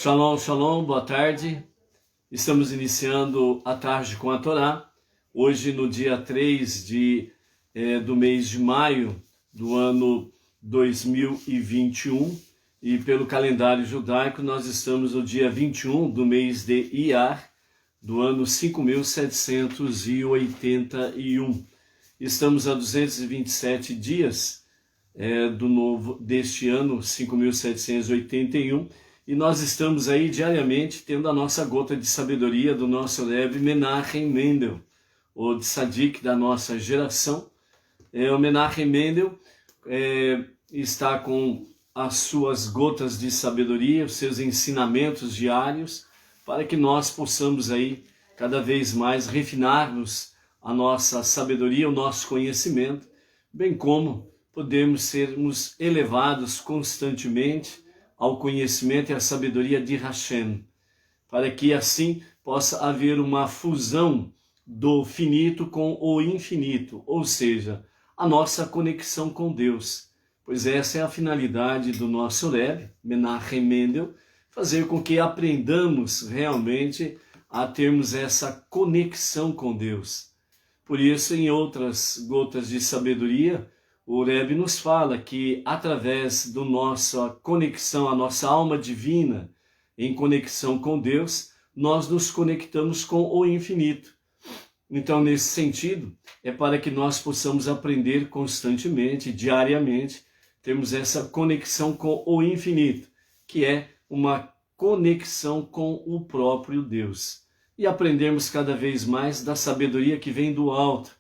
Shalom, shalom, boa tarde. Estamos iniciando a tarde com a Torá. Hoje, no dia 3 do mês de maio do ano 2021. E pelo calendário judaico, nós estamos no dia 21 do mês de Iyar, do ano 5781. Estamos a 227 dias deste ano 5781. E nós estamos aí diariamente tendo a nossa gota de sabedoria do nosso Rebbe Menachem Mendel, o tzadik da nossa geração. O Menachem Mendel está com as suas gotas de sabedoria, os seus ensinamentos diários, para que nós possamos aí cada vez mais refinarmos a nossa sabedoria, o nosso conhecimento, bem como podemos sermos elevados constantemente ao conhecimento e à sabedoria de Hashem, para que assim possa haver uma fusão do finito com o infinito, ou seja, a nossa conexão com Deus. Pois essa é a finalidade do nosso Rebbe, Menachem Mendel, fazer com que aprendamos realmente a termos essa conexão com Deus. Por isso, em outras gotas de sabedoria, o Rebbe nos fala que através da nossa conexão, a nossa alma divina, em conexão com Deus, nós nos conectamos com o infinito. Então, nesse sentido, é para que nós possamos aprender constantemente, diariamente, termos essa conexão com o infinito, que é uma conexão com o próprio Deus. E aprendermos cada vez mais da sabedoria que vem do alto,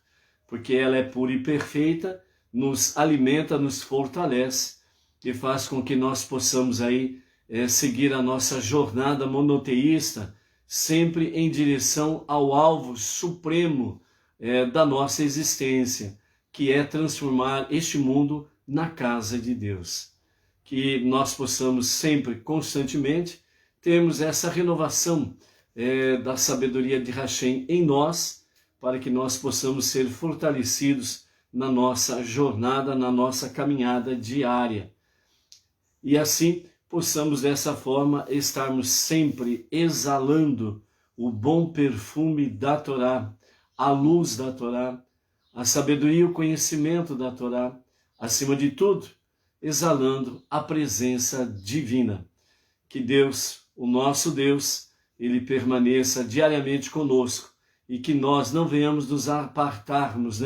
porque ela é pura e perfeita, nos alimenta, nos fortalece e faz com que nós possamos aí seguir a nossa jornada monoteísta, sempre em direção ao alvo supremo da nossa existência, que é transformar este mundo na casa de Deus. Que nós possamos sempre, constantemente, termos essa renovação da sabedoria de Hashem em nós, para que nós possamos ser fortalecidos na nossa jornada, na nossa caminhada diária. E assim possamos dessa forma estarmos sempre exalando o bom perfume da Torá, a luz da Torá, a sabedoria e o conhecimento da Torá, acima de tudo, exalando a presença divina. Que Deus, o nosso Deus, ele permaneça diariamente conosco e que nós não venhamos nos apartarmos,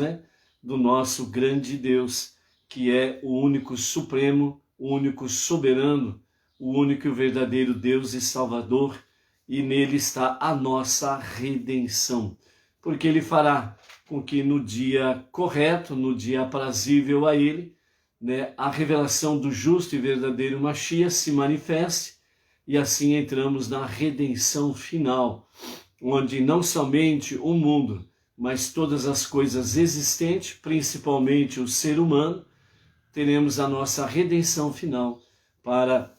do nosso grande Deus, que é o único supremo, o único soberano, o único e verdadeiro Deus e Salvador, e nele está a nossa redenção, porque ele fará com que no dia correto, no dia aprazível a ele, a revelação do justo e verdadeiro Mashiach se manifeste, e assim entramos na redenção final, onde não somente o mundo, mas todas as coisas existentes, principalmente o ser humano, teremos a nossa redenção final para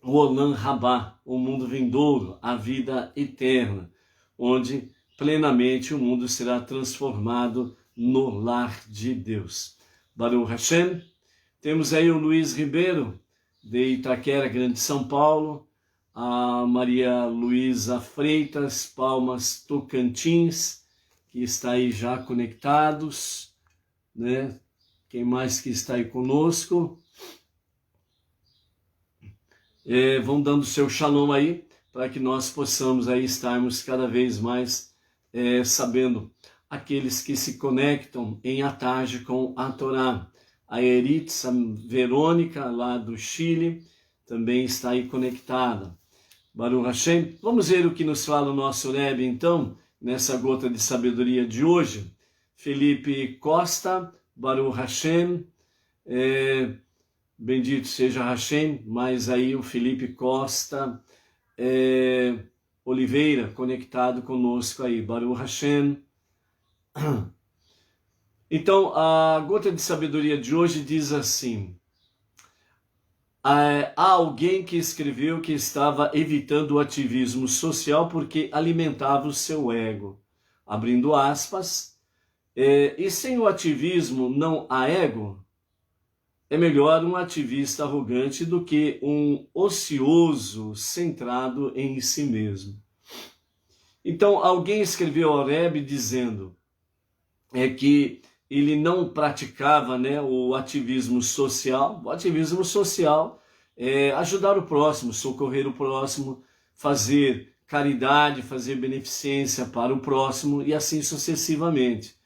o Olam Rabá, o mundo vindouro, a vida eterna, onde plenamente o mundo será transformado no lar de Deus. Baruch Hashem. Temos aí o Luiz Ribeiro, de Itaquera, Grande São Paulo, a Maria Luísa Freitas, Palmas, Tocantins, que está aí já conectados, Quem mais que está aí conosco? Vão dando seu shalom aí, para que nós possamos aí estarmos cada vez mais sabendo aqueles que se conectam em à tarde com a Torá. A Eritza Verônica, lá do Chile, também está aí conectada. Baruch Hashem. Vamos ver o que nos fala o nosso Rebbe, então, nessa gota de sabedoria de hoje. Felipe Costa, Baruch Hashem, bendito seja Hashem, mas aí o Felipe Costa Oliveira, conectado conosco aí, Baruch Hashem. Então, a gota de sabedoria de hoje diz assim: há alguém que escreveu que estava evitando o ativismo social porque alimentava o seu ego. Abrindo aspas, e sem o ativismo não há ego? é melhor um ativista arrogante do que um ocioso centrado em si mesmo. Então, alguém escreveu ao Rebbe dizendo que ele não praticava, né, o ativismo social. O ativismo social é ajudar o próximo, socorrer o próximo, fazer caridade, fazer beneficência para o próximo e assim sucessivamente.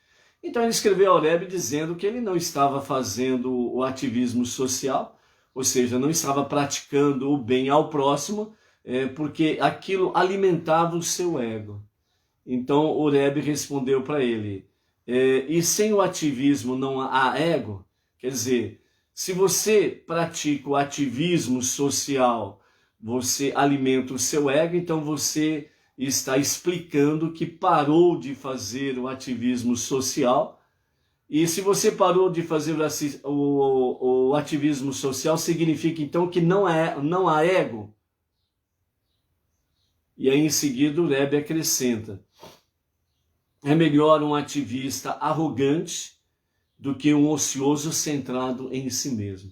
Então ele escreveu ao Rebbe dizendo que ele não estava fazendo o ativismo social, ou seja, não estava praticando o bem ao próximo, porque aquilo alimentava o seu ego. Então o Rebbe respondeu para ele, e sem o ativismo não há ego? Quer dizer, se você pratica o ativismo social, você alimenta o seu ego, então você está explicando que parou de fazer o ativismo social. E se você parou de fazer o ativismo social, significa então que não há ego. E aí em seguida o Rebbe acrescenta, é melhor um ativista arrogante do que um ocioso centrado em si mesmo.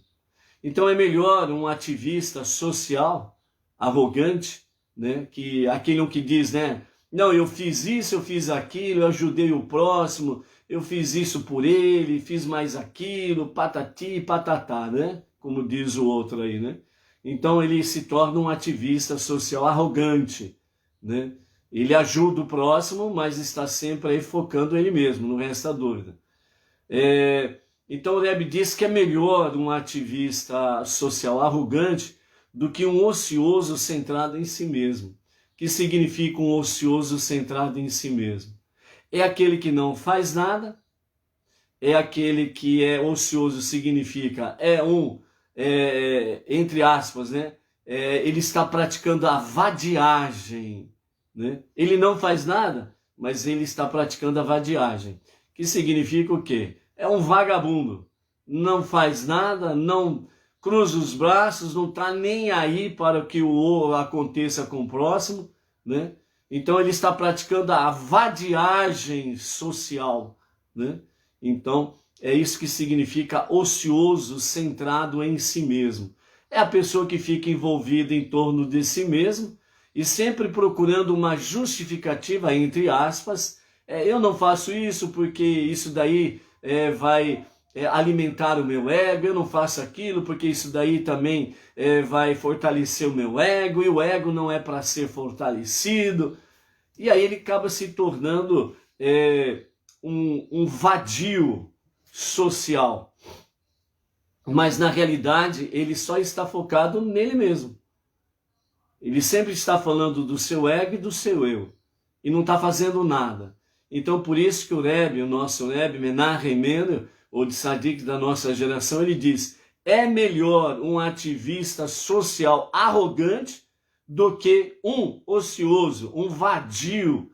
Então é melhor um ativista social arrogante, né, que aquele que diz, né, não, eu fiz isso, eu fiz aquilo, eu ajudei o próximo, eu fiz isso por ele, fiz mais aquilo, patati, patatá, né, como diz o outro aí, né. Então ele se torna um ativista social arrogante, né. Ele ajuda o próximo, mas está sempre aí focando ele mesmo, não resta dúvida. Então o Rebbe diz que é melhor um ativista social arrogante do que um ocioso centrado em si mesmo. Que significa um ocioso centrado em si mesmo? É aquele que não faz nada, é aquele que é ocioso, significa, entre aspas, né? Ele está praticando a vadiagem, né? Ele não faz nada, mas ele está praticando a vadiagem. Que significa o quê? É um vagabundo, não faz nada, não cruza os braços, não está nem aí para o que aconteça com o próximo, né? Então ele está praticando a vadiagem social, né? Então é isso que significa ocioso, centrado em si mesmo. É a pessoa que fica envolvida em torno de si mesmo e sempre procurando uma justificativa, entre aspas, eu não faço isso porque isso daí vai alimentar o meu ego, eu não faço aquilo porque isso daí também vai fortalecer o meu ego, e o ego não é para ser fortalecido. E aí ele acaba se tornando um vadio social. Mas na realidade ele só está focado nele mesmo. Ele sempre está falando do seu ego e do seu eu. E não está fazendo nada. Então por isso que o Rebbe, o nosso Rebbe, Menachem Mendel, o tzadik da nossa geração, ele diz, é melhor um ativista social arrogante do que um ocioso, um vadio,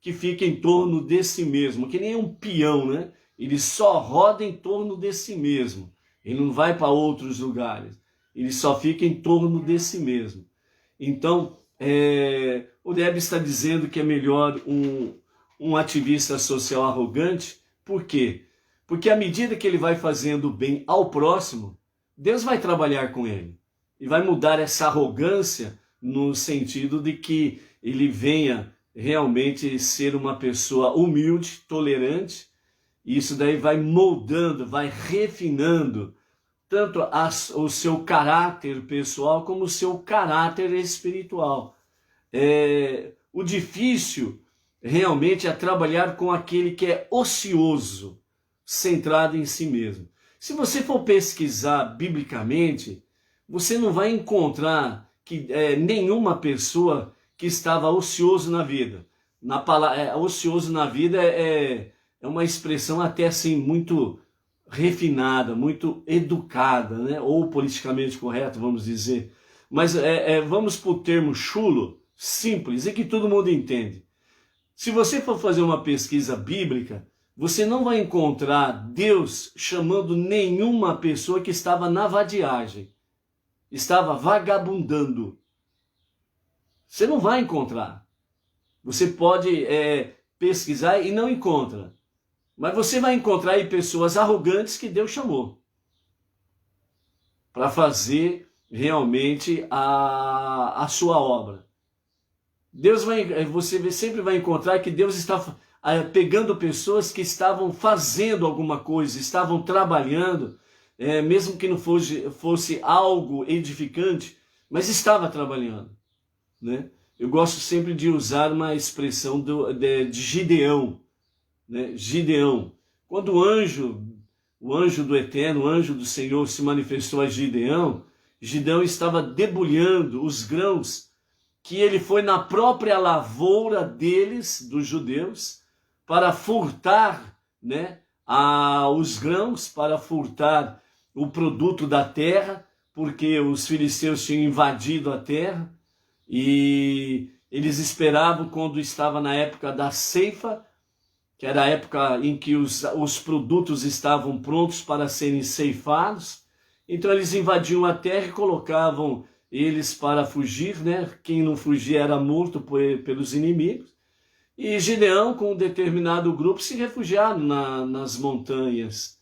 que fica em torno de si mesmo, que nem um peão, né? Ele só roda em torno de si mesmo, ele não vai para outros lugares, ele só fica em torno de si mesmo. Então, o Rebbe está dizendo que é melhor um ativista social arrogante. Por quê? Porque à medida que ele vai fazendo bem ao próximo, Deus vai trabalhar com ele. E vai mudar essa arrogância no sentido de que ele venha realmente ser uma pessoa humilde, tolerante. E isso daí vai moldando, vai refinando tanto o seu caráter pessoal como o seu caráter espiritual. O difícil realmente é trabalhar com aquele que é ocioso, centrado em si mesmo. Se você for pesquisar biblicamente, você não vai encontrar nenhuma pessoa que estava ocioso na vida. Ocioso na vida é uma expressão até assim muito refinada, muito educada, né? Ou politicamente correto, vamos dizer. Mas vamos para o termo chulo, simples, e que todo mundo entende. Se você for fazer uma pesquisa bíblica, você não vai encontrar Deus chamando nenhuma pessoa que estava na vadiagem, estava vagabundando. Você não vai encontrar. Você pode pesquisar e não encontra. Mas você vai encontrar aí pessoas arrogantes que Deus chamou. para fazer realmente a sua obra. Você sempre vai encontrar que Deus está pegando pessoas que estavam fazendo alguma coisa, estavam trabalhando, mesmo que não fosse algo edificante, mas estava trabalhando, né? Eu gosto sempre de usar uma expressão de Gideão, né? Gideão. Quando o anjo do Eterno, o anjo do Senhor se manifestou a Gideão, Gideão estava debulhando os grãos que ele foi na própria lavoura deles, dos judeus, para furtar, né, os grãos, para furtar o produto da terra, porque os filisteus tinham invadido a terra e eles esperavam quando estava na época da ceifa, que era a época em que os produtos estavam prontos para serem ceifados. Então eles invadiam a terra e colocavam eles para fugir, né? Quem não fugia era morto pelos inimigos. E Gideão, com um determinado grupo, se refugiaram nas montanhas.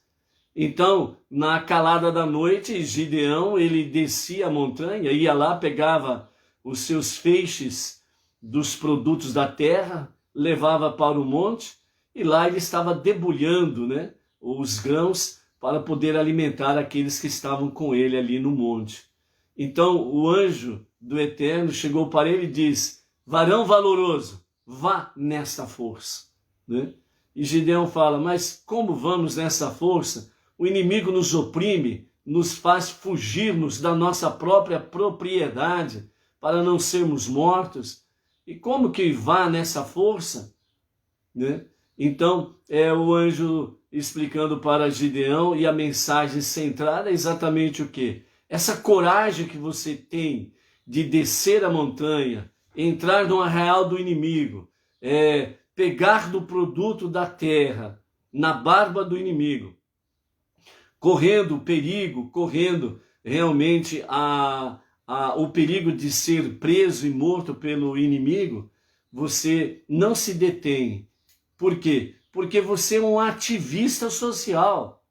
Então, na calada da noite, Gideão, ele descia a montanha, ia lá, pegava os seus feixes dos produtos da terra, levava para o monte, e lá ele estava debulhando, né, os grãos para poder alimentar aqueles que estavam com ele ali no monte. Então o anjo do Eterno chegou para ele e disse: varão valoroso, vá nesta força, né? E Gideão fala: mas como vamos nessa força? O inimigo nos oprime, nos faz fugirmos da nossa própria propriedade para não sermos mortos. E como que vá nessa força, né? Então é o anjo explicando para Gideão, e a mensagem centrada é exatamente o quê? Essa coragem que você tem de descer a montanha, entrar no arraial do inimigo, pegar do produto da terra, na barba do inimigo, correndo o perigo, correndo realmente o perigo de ser preso e morto pelo inimigo, você não se detém. Por quê? Porque você é um ativista social.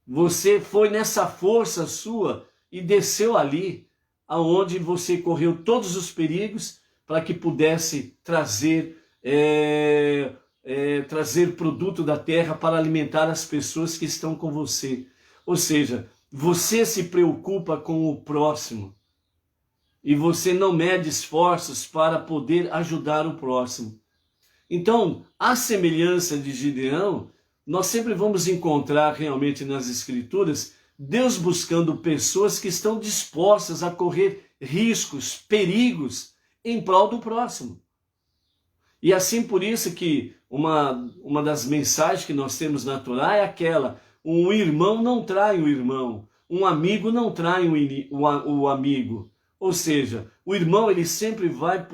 Você foi nessa força sua e desceu ali, aonde você correu todos os perigos para que pudesse trazer produto da terra para alimentar as pessoas que estão com você. Ou seja, você se preocupa com o próximo e você não mede esforços para poder ajudar o próximo. Então, à semelhança de Gideão, nós sempre vamos encontrar realmente nas Escrituras Deus buscando pessoas que estão dispostas a correr riscos, perigos em prol do próximo. E assim por isso que uma das mensagens que nós temos na Torá é aquela: um irmão não trai o irmão, um amigo não trai o amigo. Ou seja, o irmão ele sempre vai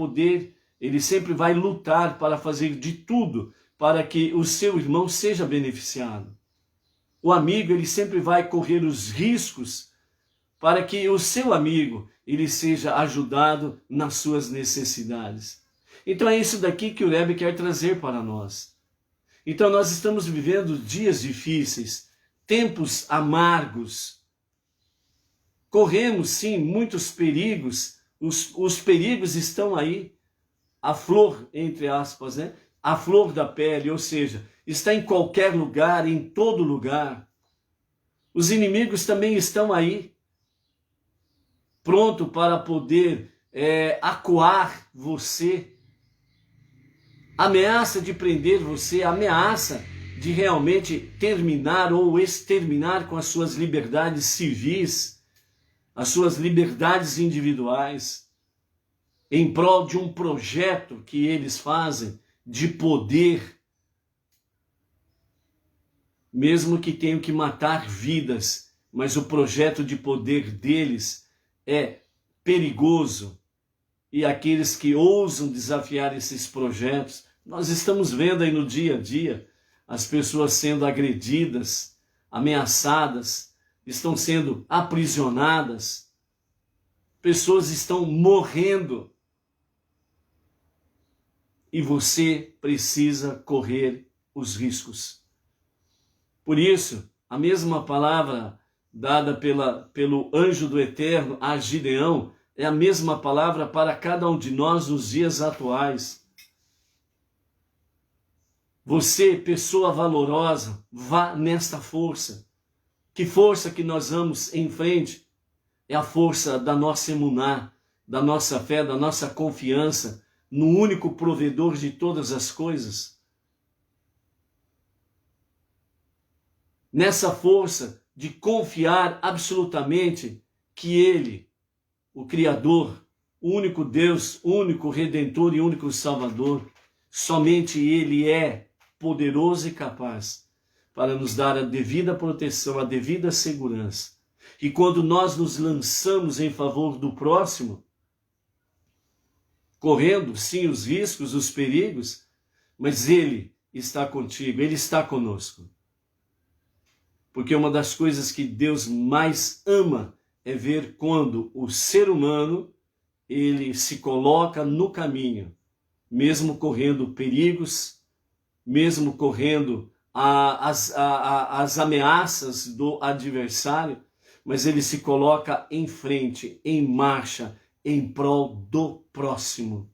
lutar para fazer de tudo para que o seu irmão seja beneficiado. O amigo ele sempre vai correr os riscos para que o seu amigo ele seja ajudado nas suas necessidades. Então é isso daqui que o Rebbe quer trazer para nós. Então nós estamos vivendo dias difíceis, tempos amargos. Corremos sim muitos perigos, os perigos estão aí, a flor, entre aspas, né? A flor da pele, ou seja, está em qualquer lugar, em todo lugar. Os inimigos também estão aí, pronto para poder acuar você, ameaça de prender você, ameaça de realmente terminar ou exterminar com as suas liberdades civis, as suas liberdades individuais, em prol de um projeto que eles fazem de poder, mesmo que tenham que matar vidas, mas o projeto de poder deles é perigoso. E aqueles que ousam desafiar esses projetos, nós estamos vendo aí no dia a dia as pessoas sendo agredidas, ameaçadas, estão sendo aprisionadas, pessoas estão morrendo. E você precisa correr os riscos. Por isso, a mesma palavra dada pelo anjo do Eterno a Gideão, é a mesma palavra para cada um de nós nos dias atuais. Você, pessoa valorosa, vá nesta força. Que força que nós vamos em frente? É a força da nossa emuná, da nossa fé, da nossa confiança no único provedor de todas as coisas. Nessa força de confiar absolutamente que Ele, o Criador, o único Deus, o único Redentor e único Salvador, somente Ele é poderoso e capaz para nos dar a devida proteção, a devida segurança. E quando nós nos lançamos em favor do próximo, correndo sim os riscos, os perigos, mas Ele está contigo, Ele está conosco. Porque uma das coisas que Deus mais ama é ver quando o ser humano, ele se coloca no caminho, mesmo correndo perigos, mesmo correndo as ameaças do adversário, mas ele se coloca em frente, em marcha, em prol do próximo.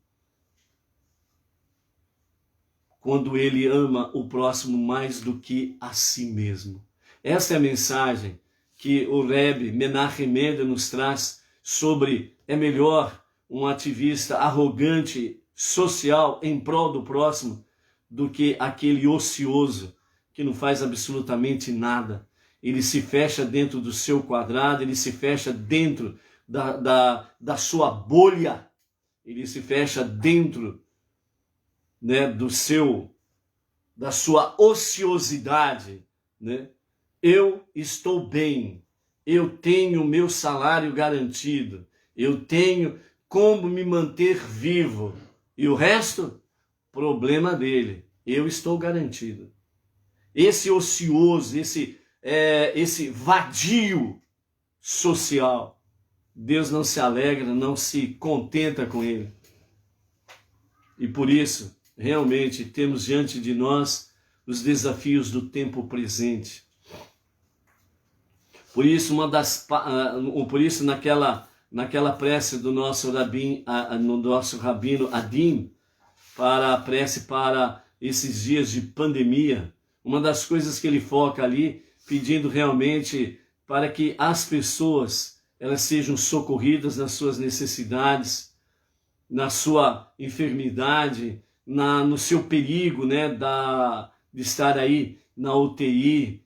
Quando ele ama o próximo mais do que a si mesmo. Essa é a mensagem que o Rebbe Menachem Mendel nos traz sobre é melhor um ativista arrogante, social, em prol do próximo, do que aquele ocioso que não faz absolutamente nada. Ele se fecha dentro do seu quadrado, ele se fecha dentro da sua bolha, ele se fecha dentro, né, da sua ociosidade, né? Eu estou bem, eu tenho meu salário garantido, eu tenho como me manter vivo. E o resto, problema dele, eu estou garantido. Esse ocioso, esse vadio social, Deus não se alegra, não se contenta com ele. E por isso, realmente, temos diante de nós os desafios do tempo presente. Por isso, naquela prece do nosso rabino Adim, para a prece para esses dias de pandemia, uma das coisas que ele foca ali, pedindo realmente para que as pessoas elas sejam socorridas nas suas necessidades, na sua enfermidade, no seu perigo, né, de estar aí na UTI,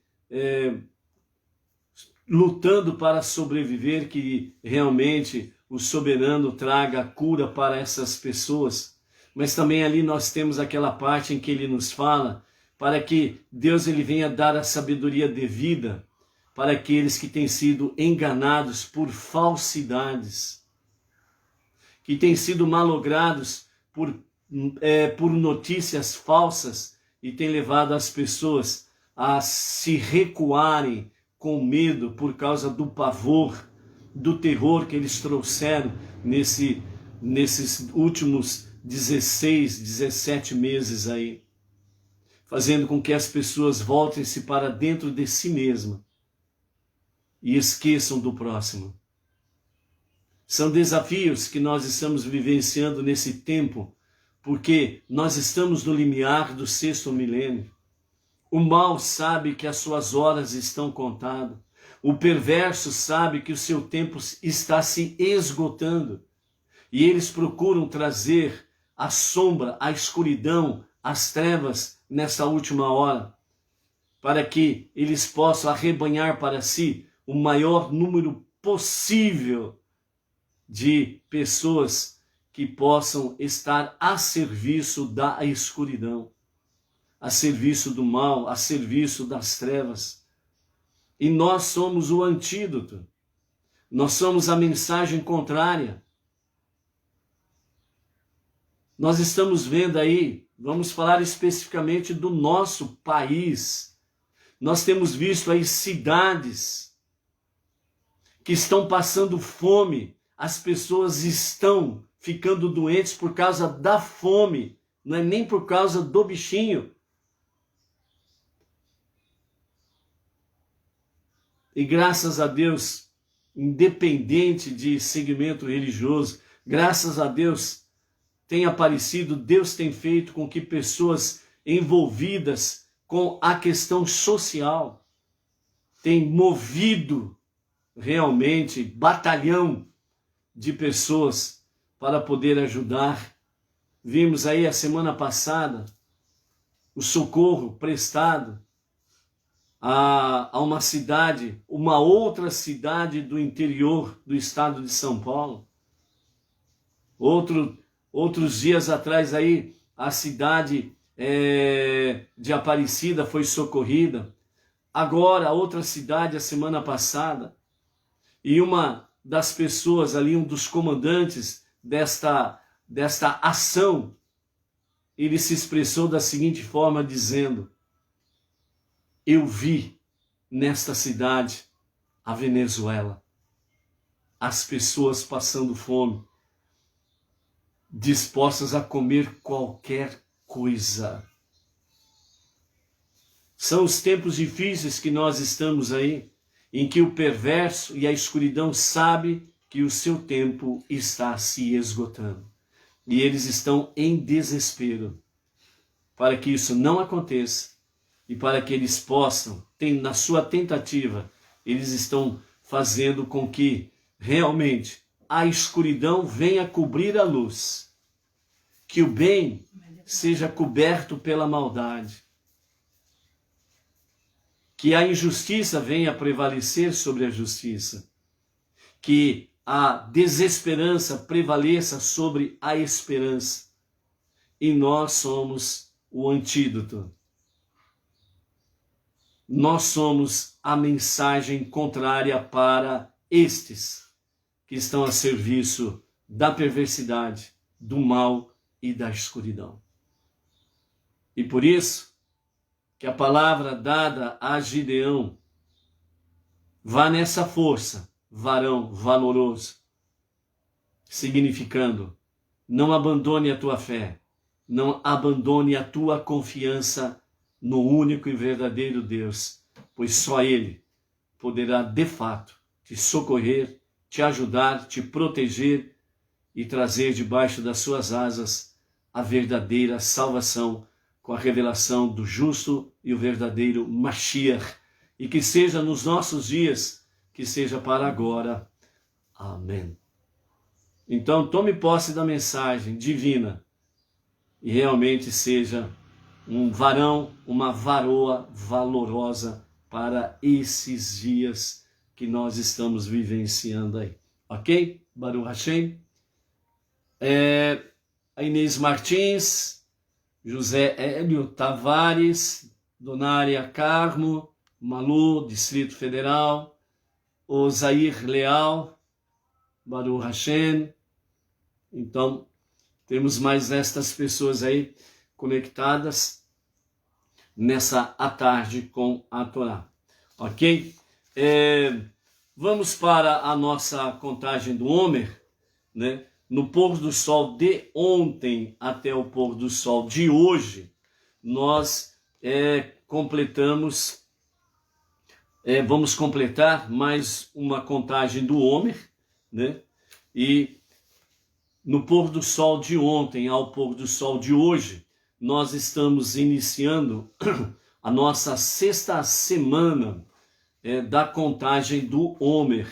lutando para sobreviver, que realmente o soberano traga a cura para essas pessoas. Mas também ali nós temos aquela parte em que ele nos fala para que Deus ele venha dar a sabedoria devida para aqueles que têm sido enganados por falsidades, que têm sido malogrados por notícias falsas e têm levado as pessoas a se recuarem com medo por causa do pavor, do terror que eles trouxeram nesses últimos 16, 17 meses aí, fazendo com que as pessoas voltem-se para dentro de si mesma e esqueçam do próximo. São desafios que nós estamos vivenciando nesse tempo, porque nós estamos no limiar do 6º milênio. O mal sabe que as suas horas estão contadas. O perverso sabe que o seu tempo está se esgotando. E eles procuram trazer a sombra, a escuridão, as trevas nessa última hora, para que eles possam arrebanhar para si o maior número possível de pessoas que possam estar a serviço da escuridão, a serviço do mal, a serviço das trevas. E nós somos o antídoto. Nós somos a mensagem contrária. Nós estamos vendo aí, vamos falar especificamente do nosso país. Nós temos visto aí cidades que estão passando fome. As pessoas estão ficando doentes por causa da fome, não é nem por causa do bichinho. E graças a Deus, independente de segmento religioso, graças a Deus tem aparecido, Deus tem feito com que pessoas envolvidas com a questão social tem movido realmente batalhão de pessoas para poder ajudar. Vimos aí a semana passada o socorro prestado a uma cidade, uma outra cidade do interior do estado de São Paulo. Outros dias atrás aí, a cidade de Aparecida foi socorrida. Agora, outra cidade, a semana passada. E uma das pessoas ali, um dos comandantes desta ação, ele se expressou da seguinte forma, dizendo: eu vi nesta cidade a Venezuela, as pessoas passando fome, dispostas a comer qualquer coisa. São os tempos difíceis que nós estamos aí, em que o perverso e a escuridão sabe que o seu tempo está se esgotando. E eles estão em desespero para que isso não aconteça e para que eles possam, na sua tentativa, eles estão fazendo com que realmente a escuridão venha cobrir a luz, que o bem seja coberto pela maldade, que a injustiça venha a prevalecer sobre a justiça, que a desesperança prevaleça sobre a esperança. E nós somos o antídoto. Nós somos a mensagem contrária para estes que estão a serviço da perversidade, do mal e da escuridão. E por isso que a palavra dada a Gideão vá nessa força, varão valoroso, significando: não abandone a tua fé, não abandone a tua confiança no único e verdadeiro Deus, pois só Ele poderá de fato te socorrer, te ajudar, te proteger e trazer debaixo das suas asas a verdadeira salvação, com a revelação do justo e o verdadeiro Mashiach, e que seja nos nossos dias, que seja para agora. Amém. Então tome posse da mensagem divina e realmente seja um varão, uma varoa valorosa para esses dias que nós estamos vivenciando aí. Ok? Baruch Hashem. A Inês Martins, José Hélio Tavares, Donária Carmo, Malu, Distrito Federal, Osair Leal, Baruch Hashem. Então, temos mais estas pessoas aí conectadas nessa à tarde com a Torá. Ok? Vamos para a nossa contagem do Homer, né? No pôr do sol de ontem até o pôr do sol de hoje, nós vamos completar mais uma contagem do Homer, né? E no pôr do sol de ontem ao pôr do sol de hoje, nós estamos iniciando a nossa sexta semana da contagem do Homer,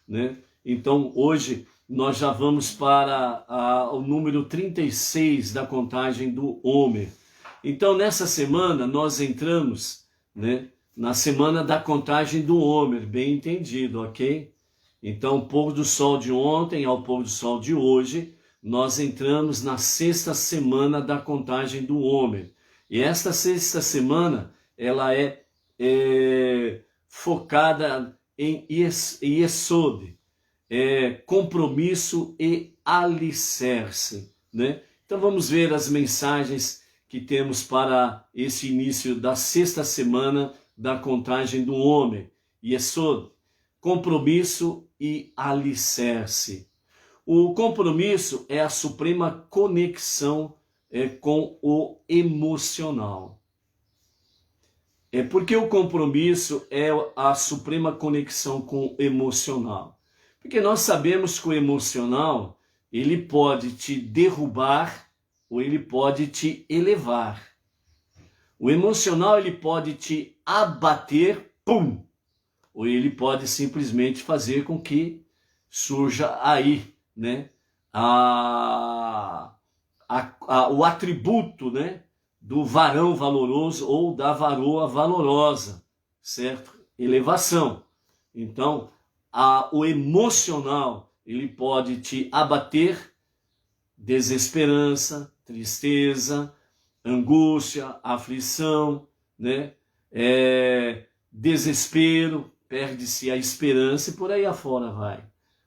né? Então hoje nós já vamos para o número 36 da contagem do Homer. Então nessa semana nós entramos, né, na semana da contagem do Homer, bem entendido, ok? Então pôr do sol de ontem ao pôr do sol de hoje, nós entramos na sexta semana da contagem do Homer. E esta sexta semana, ela é focada em Yesod, compromisso e alicerce, né? Então vamos ver as mensagens que temos para esse início da sexta semana da contagem do Homer. Yesod, compromisso e alicerce. O compromisso é a suprema conexão com o emocional. É porque o compromisso é a suprema conexão com o emocional. Porque nós sabemos que o emocional, ele pode te derrubar ou ele pode te elevar. O emocional, ele pode te abater, pum! Ou ele pode simplesmente fazer com que surja aí, né, o atributo, né, do varão valoroso ou da varoa valorosa, certo? Elevação. Então, o emocional, ele pode te abater, desesperança, tristeza, angústia, aflição, né? Desespero, perde-se a esperança e por aí afora vai.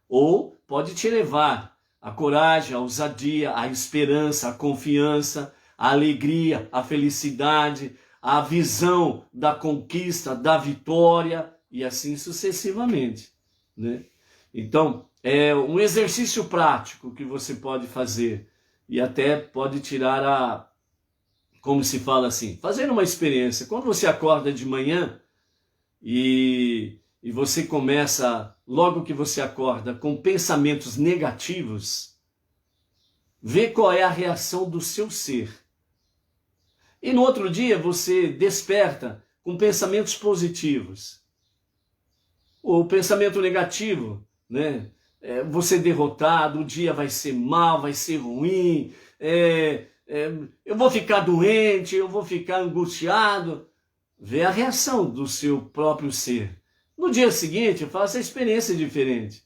Ou pode te levar a coragem, a ousadia, a esperança, a confiança, a alegria, a felicidade, a visão da conquista, da vitória e assim sucessivamente, né? Então, é um exercício prático que você pode fazer e até pode tirar como se fala assim, fazer uma experiência. Quando você acorda de manhã e você começa, logo que você acorda, com pensamentos negativos, vê qual é a reação do seu ser. E no outro dia você desperta com pensamentos positivos. O pensamento negativo, né? Você derrotado, o dia vai ser mal, vai ser ruim, eu vou ficar doente, eu vou ficar angustiado. Vê a reação do seu próprio ser. No dia seguinte, faça a experiência diferente.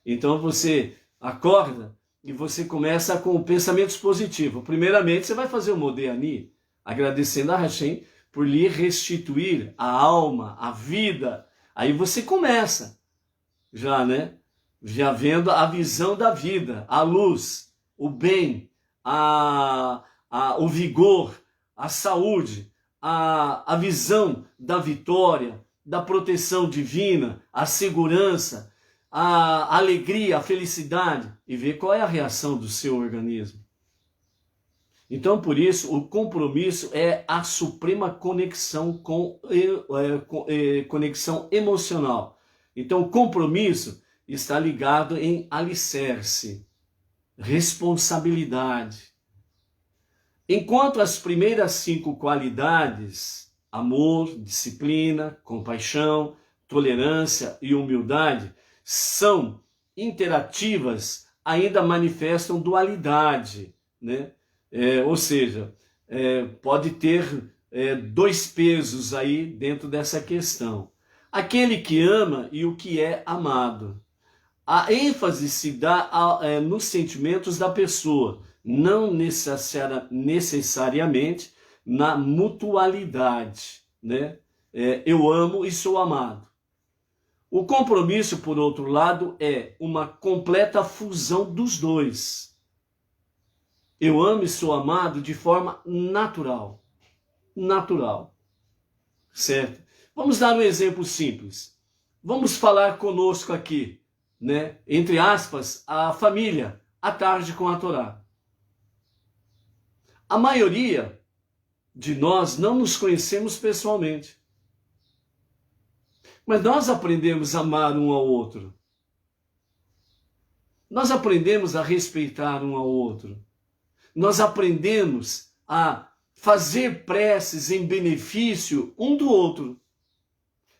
Então você acorda e você começa com pensamentos positivos. Primeiramente, você vai fazer o Modéani, agradecendo a Hashem por lhe restituir a alma, a vida. Aí você começa, já, né? Já vendo a visão da vida, a luz, o bem, o vigor, a saúde, a visão da vitória, da proteção divina, a segurança, a alegria, a felicidade, e ver qual é a reação do seu organismo. Então, por isso, o compromisso é a suprema conexão conexão emocional. Então, o compromisso está ligado em alicerce, responsabilidade. Enquanto as primeiras 5 qualidades, amor, disciplina, compaixão, tolerância e humildade, são interativas, ainda manifestam dualidade, né? Ou seja, pode ter 2 pesos aí dentro dessa questão. Aquele que ama e o que é amado. A ênfase se dá nos sentimentos da pessoa, não necessariamente na mutualidade, né? Eu amo e sou amado. O compromisso, por outro lado, é uma completa fusão dos dois. Eu amo e sou amado de forma natural. Natural. Certo? Vamos dar um exemplo simples. Vamos falar conosco aqui, né? Entre aspas, a família, à tarde com a Torá. A maioria de nós não nos conhecemos pessoalmente. Mas nós aprendemos a amar um ao outro. Nós aprendemos a respeitar um ao outro. Nós aprendemos a fazer preces em benefício um do outro.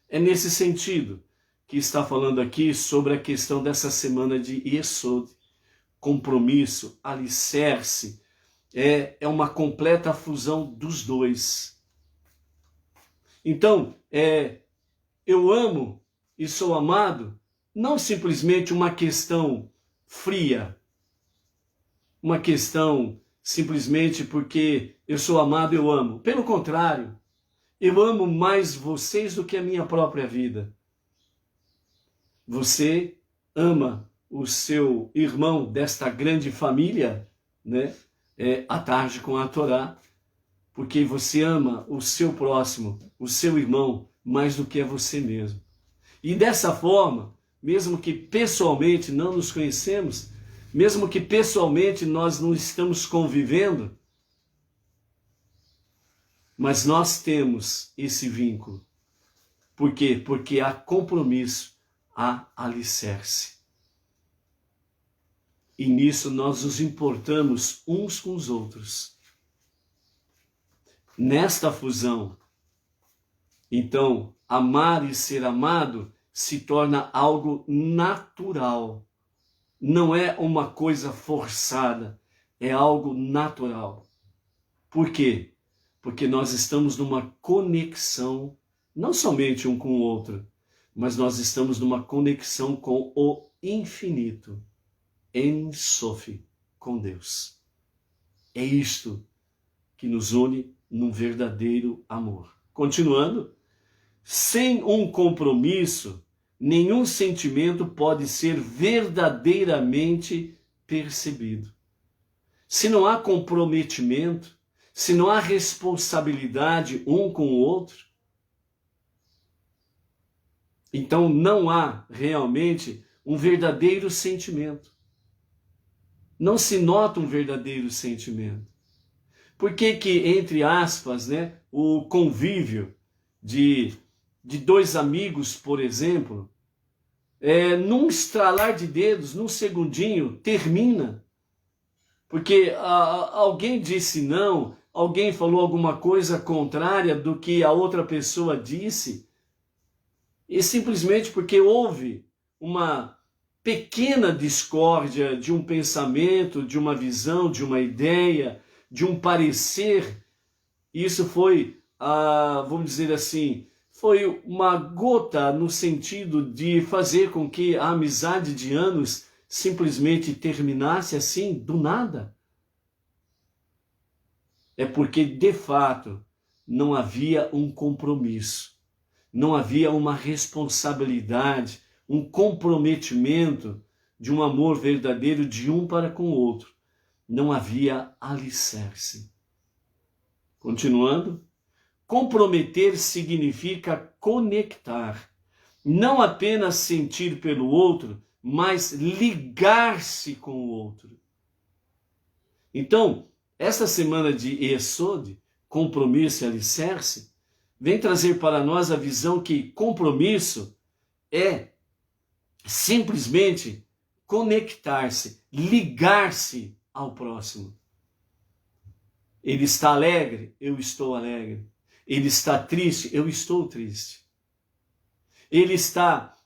É nesse sentido que está falando aqui sobre a questão dessa semana de Yesod. Compromisso, alicerce, é uma completa fusão dos dois. Então, eu amo e sou amado, não simplesmente uma questão fria, uma questão simplesmente porque eu sou amado, eu amo. Pelo contrário, eu amo mais vocês do que a minha própria vida. Você ama o seu irmão desta grande família, né? À tarde com a Torá, porque você ama o seu próximo, o seu irmão, mais do que a você mesmo. E dessa forma, mesmo que pessoalmente não nos conhecemos, mesmo que pessoalmente nós não estamos convivendo, Mas nós temos esse vínculo. Por quê? Porque há compromisso, há alicerce. E nisso nós nos importamos uns com os outros. Nesta fusão, então, amar e ser amado se torna algo natural. Não é uma coisa forçada, é algo natural. Por quê? Porque nós estamos numa conexão, não somente um com o outro, mas nós estamos numa conexão com o infinito, Ein Sof, com Deus. É isto que nos une num verdadeiro amor. Continuando, sem um compromisso, nenhum sentimento pode ser verdadeiramente percebido. Se não há comprometimento, se não há responsabilidade um com o outro, então não há realmente um verdadeiro sentimento. Não se nota um verdadeiro sentimento. Por que que, entre aspas, né, o convívio de dois amigos, por exemplo, num estralar de dedos, num segundinho, termina? Porque alguém disse não, alguém falou alguma coisa contrária do que a outra pessoa disse, e simplesmente porque houve uma pequena discórdia de um pensamento, de uma visão, de uma ideia, de um parecer, isso foi, vamos dizer assim, foi uma gota no sentido de fazer com que a amizade de anos simplesmente terminasse assim, do nada. É porque, de fato, não havia um compromisso, não havia uma responsabilidade, um comprometimento de um amor verdadeiro de um para com o outro. Não havia alicerce. Continuando, comprometer significa conectar, não apenas sentir pelo outro, mas ligar-se com o outro. Então, esta semana de Esod, compromisso e alicerce, vem trazer para nós a visão que compromisso é simplesmente conectar-se, ligar-se ao próximo. Ele está alegre, eu estou alegre. Ele está triste, eu estou triste. Ele está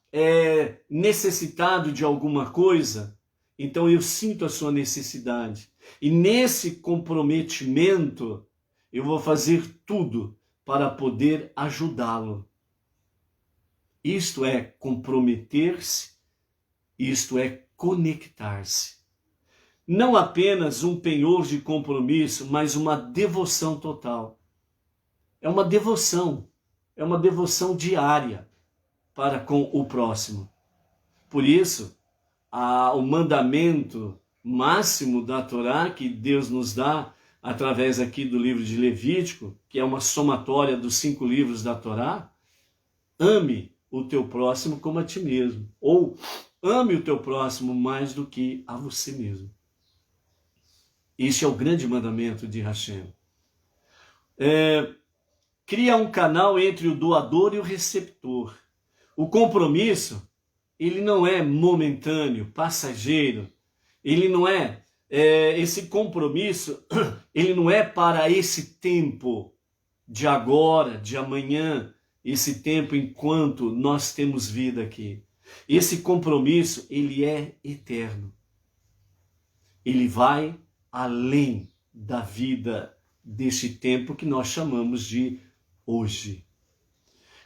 necessitado de alguma coisa, então eu sinto a sua necessidade. E nesse comprometimento, eu vou fazer tudo para poder ajudá-lo. Isto é comprometer-se, isto é conectar-se. Não apenas um penhor de compromisso, mas uma devoção total. É uma devoção diária para com o próximo. Por isso, o mandamento máximo da Torá que Deus nos dá através aqui do livro de Levítico, que é uma somatória dos 5 livros da Torá, ame o teu próximo como a ti mesmo, ou ame o teu próximo mais do que a você mesmo. Este é o grande mandamento de Hashem. Cria um canal entre o doador e o receptor. O compromisso, ele não é momentâneo, passageiro. Ele não esse compromisso, ele não é para esse tempo de agora, de amanhã, esse tempo enquanto nós temos vida aqui. Esse compromisso, ele é eterno. Ele vai além da vida deste tempo que nós chamamos de hoje.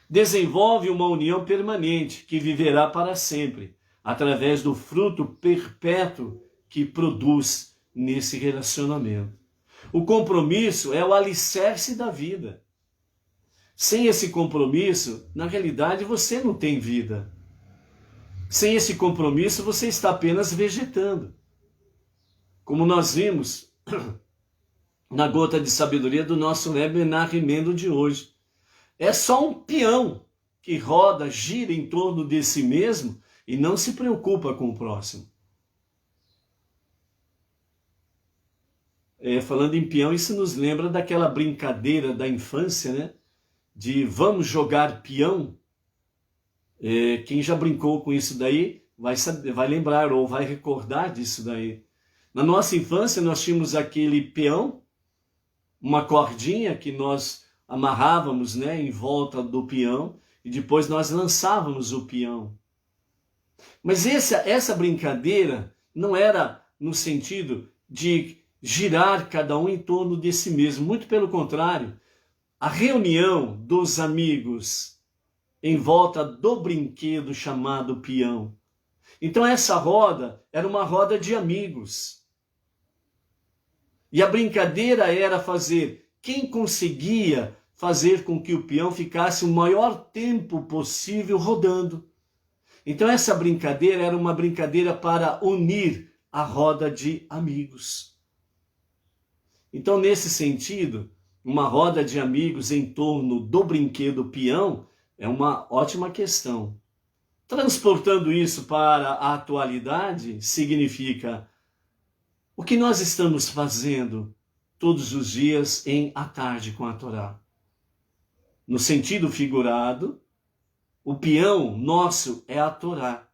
Desenvolve uma união permanente que viverá para sempre, através do fruto perpétuo que produz nesse relacionamento. O compromisso é o alicerce da vida. Sem esse compromisso, na realidade, você não tem vida. Sem esse compromisso, você está apenas vegetando. Como nós vimos na gota de sabedoria do nosso Rebbe Menachem Mendel de hoje. É só um peão que roda, gira em torno de si mesmo e não se preocupa com o próximo. falando em peão, isso nos lembra daquela brincadeira da infância, né? De vamos jogar peão. Quem já brincou com isso daí vai saber, vai lembrar ou vai recordar disso daí. Na nossa infância nós tínhamos aquele peão, uma cordinha que nós amarrávamos, né, em volta do peão e depois nós lançávamos o peão. Mas essa brincadeira não era no sentido de girar cada um em torno de si mesmo, muito pelo contrário. A reunião dos amigos em volta do brinquedo chamado peão. Então essa roda era uma roda de amigos. E a brincadeira era fazer quem conseguia fazer com que o peão ficasse o maior tempo possível rodando. Então essa brincadeira era uma brincadeira para unir a roda de amigos. Então nesse sentido, uma roda de amigos em torno do brinquedo peão é uma ótima questão. Transportando isso para a atualidade, significa o que nós estamos fazendo todos os dias em À Tarde com a Torá. No sentido figurado, o peão nosso é a Torá.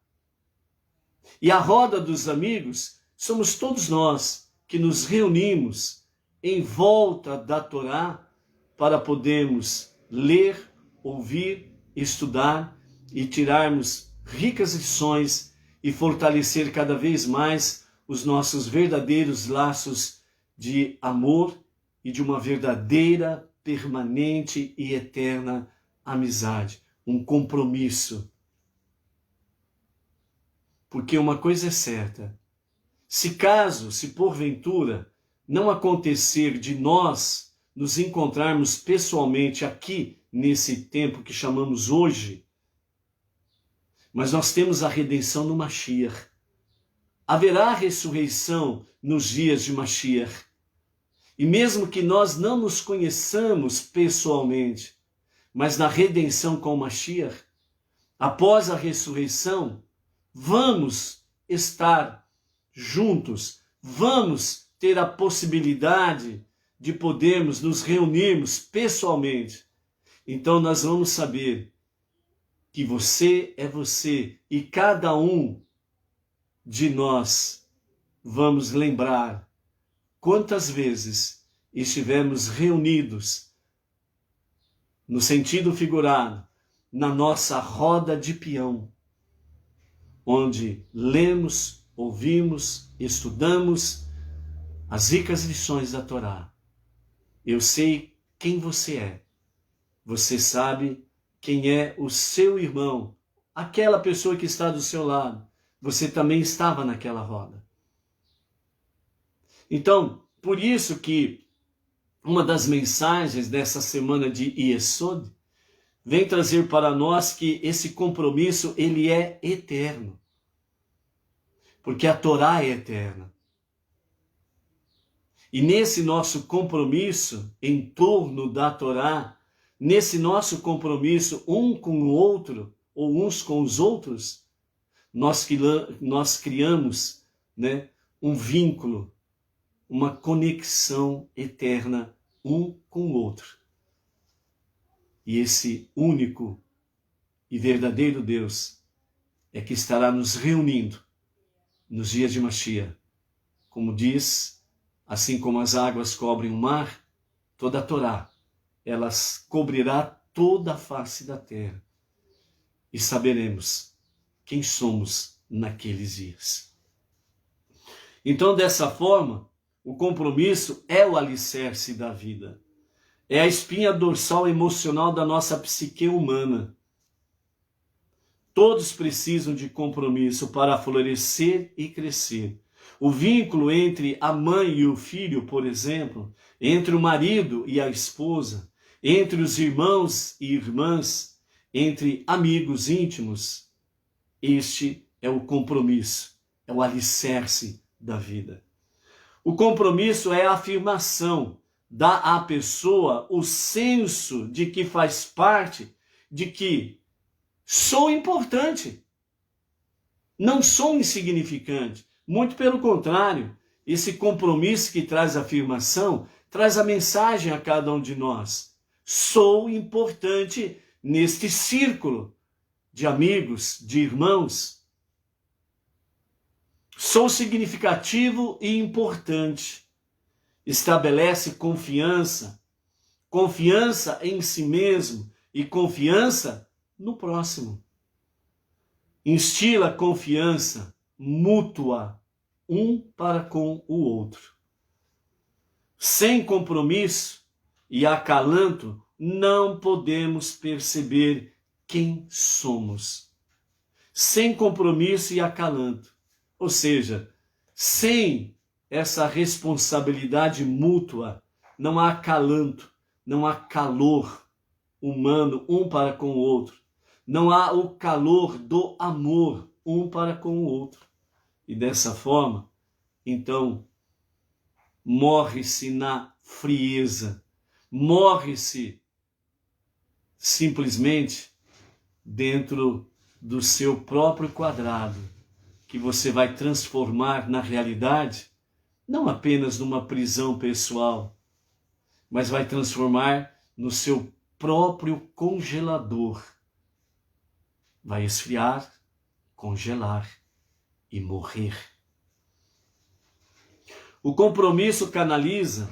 E a roda dos amigos somos todos nós que nos reunimos em volta da Torá para podermos ler, ouvir, estudar e tirarmos ricas lições e fortalecer cada vez mais os nossos verdadeiros laços de amor e de uma verdadeira, permanente e eterna amizade, um compromisso. Porque uma coisa é certa, se porventura não acontecer de nós nos encontrarmos pessoalmente aqui nesse tempo que chamamos hoje, mas nós temos a redenção no Mashiach. Haverá ressurreição nos dias de Mashiach. E mesmo que nós não nos conheçamos pessoalmente, mas na redenção com o Mashiach, após a ressurreição, vamos estar juntos, vamos ter a possibilidade de podermos nos reunirmos pessoalmente. Então nós vamos saber que você é você e cada um de nós vamos lembrar quantas vezes estivemos reunidos, no sentido figurado, na nossa roda de peão, onde lemos, ouvimos, estudamos as ricas lições da Torá. Eu sei quem você é. Você sabe quem é o seu irmão, aquela pessoa que está do seu lado. Você também estava naquela roda. Então, por isso que uma das mensagens dessa semana de Yesod vem trazer para nós que esse compromisso ele é eterno. Porque a Torá é eterna. E nesse nosso compromisso em torno da Torá, nesse nosso compromisso um com o outro, ou uns com os outros, nós criamos, né, um vínculo, uma conexão eterna um com o outro. E esse único e verdadeiro Deus é que estará nos reunindo nos dias de Mashiach. Como diz, assim como as águas cobrem o mar, toda a Torá, elas cobrirá toda a face da terra. E saberemos quem somos naqueles dias. Então, dessa forma, o compromisso é o alicerce da vida. É a espinha dorsal emocional da nossa psique humana. Todos precisam de compromisso para florescer e crescer. O vínculo entre a mãe e o filho, por exemplo, entre o marido e a esposa, entre os irmãos e irmãs, entre amigos íntimos, este é o compromisso, é o alicerce da vida. O compromisso é a afirmação, dá à pessoa o senso de que faz parte, de que sou importante, não sou insignificante, muito pelo contrário, esse compromisso que traz afirmação, traz a mensagem a cada um de nós. Sou importante neste círculo de amigos, de irmãos. Sou significativo e importante. Estabelece confiança, confiança em si mesmo e confiança no próximo. Instila confiança mútua, um para com o outro. Sem compromisso e acalanto, não podemos perceber quem somos. Sem compromisso e acalanto, ou seja, sem essa responsabilidade mútua, não há acalanto, não há calor humano um para com o outro. Não há o calor do amor um para com o outro. E dessa forma, então, morre-se na frieza, morre-se simplesmente dentro do seu próprio quadrado, que você vai transformar na realidade, não apenas numa prisão pessoal, mas vai transformar no seu próprio congelador. Vai esfriar, congelar e morrer. O compromisso canaliza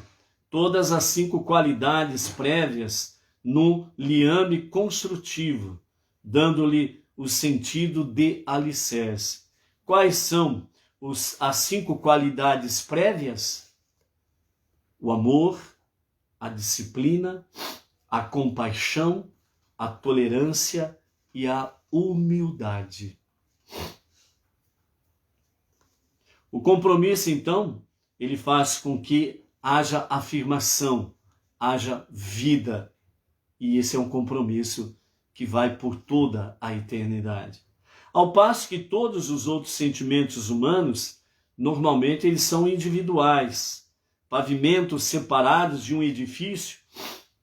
todas as 5 qualidades prévias no liame construtivo, dando-lhe o sentido de alicerce. Quais são as 5 qualidades prévias? O amor, a disciplina, a compaixão, a tolerância e a humildade. O compromisso, então, ele faz com que haja afirmação, haja vida. E esse é um compromisso que vai por toda a eternidade. Ao passo que todos os outros sentimentos humanos, normalmente eles são individuais, pavimentos separados de um edifício,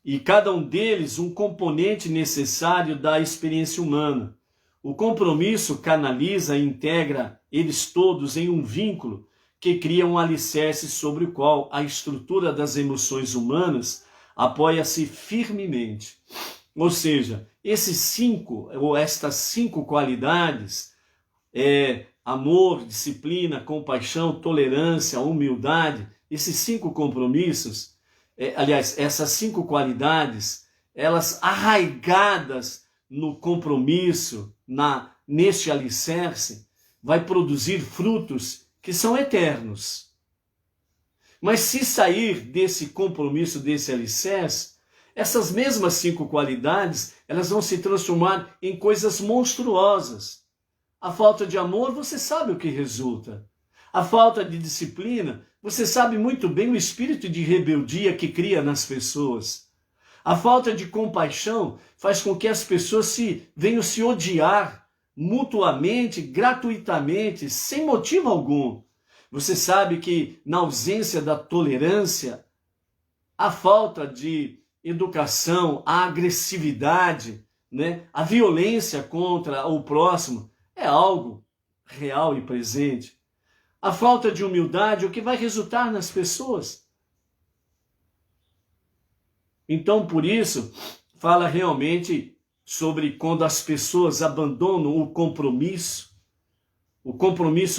e cada um deles um componente necessário da experiência humana. O compromisso canaliza e integra eles todos em um vínculo que cria um alicerce sobre o qual a estrutura das emoções humanas apoia-se firmemente. Ou seja, estas 5 qualidades, amor, disciplina, compaixão, tolerância, humildade, esses 5 compromissos, essas 5 qualidades, elas arraigadas no compromisso, neste alicerce, vai produzir frutos que são eternos. Mas se sair desse compromisso, desse alicerce, essas mesmas 5 qualidades, elas vão se transformar em coisas monstruosas. A falta de amor, você sabe o que resulta. A falta de disciplina, você sabe muito bem o espírito de rebeldia que cria nas pessoas. A falta de compaixão faz com que as pessoas venham se odiar mutuamente, gratuitamente, sem motivo algum. Você sabe que na ausência da tolerância, a falta de educação, a agressividade, a violência contra o próximo é algo real e presente. A falta de humildade, o que vai resultar nas pessoas? Então, por isso, fala realmente sobre quando as pessoas abandonam o compromisso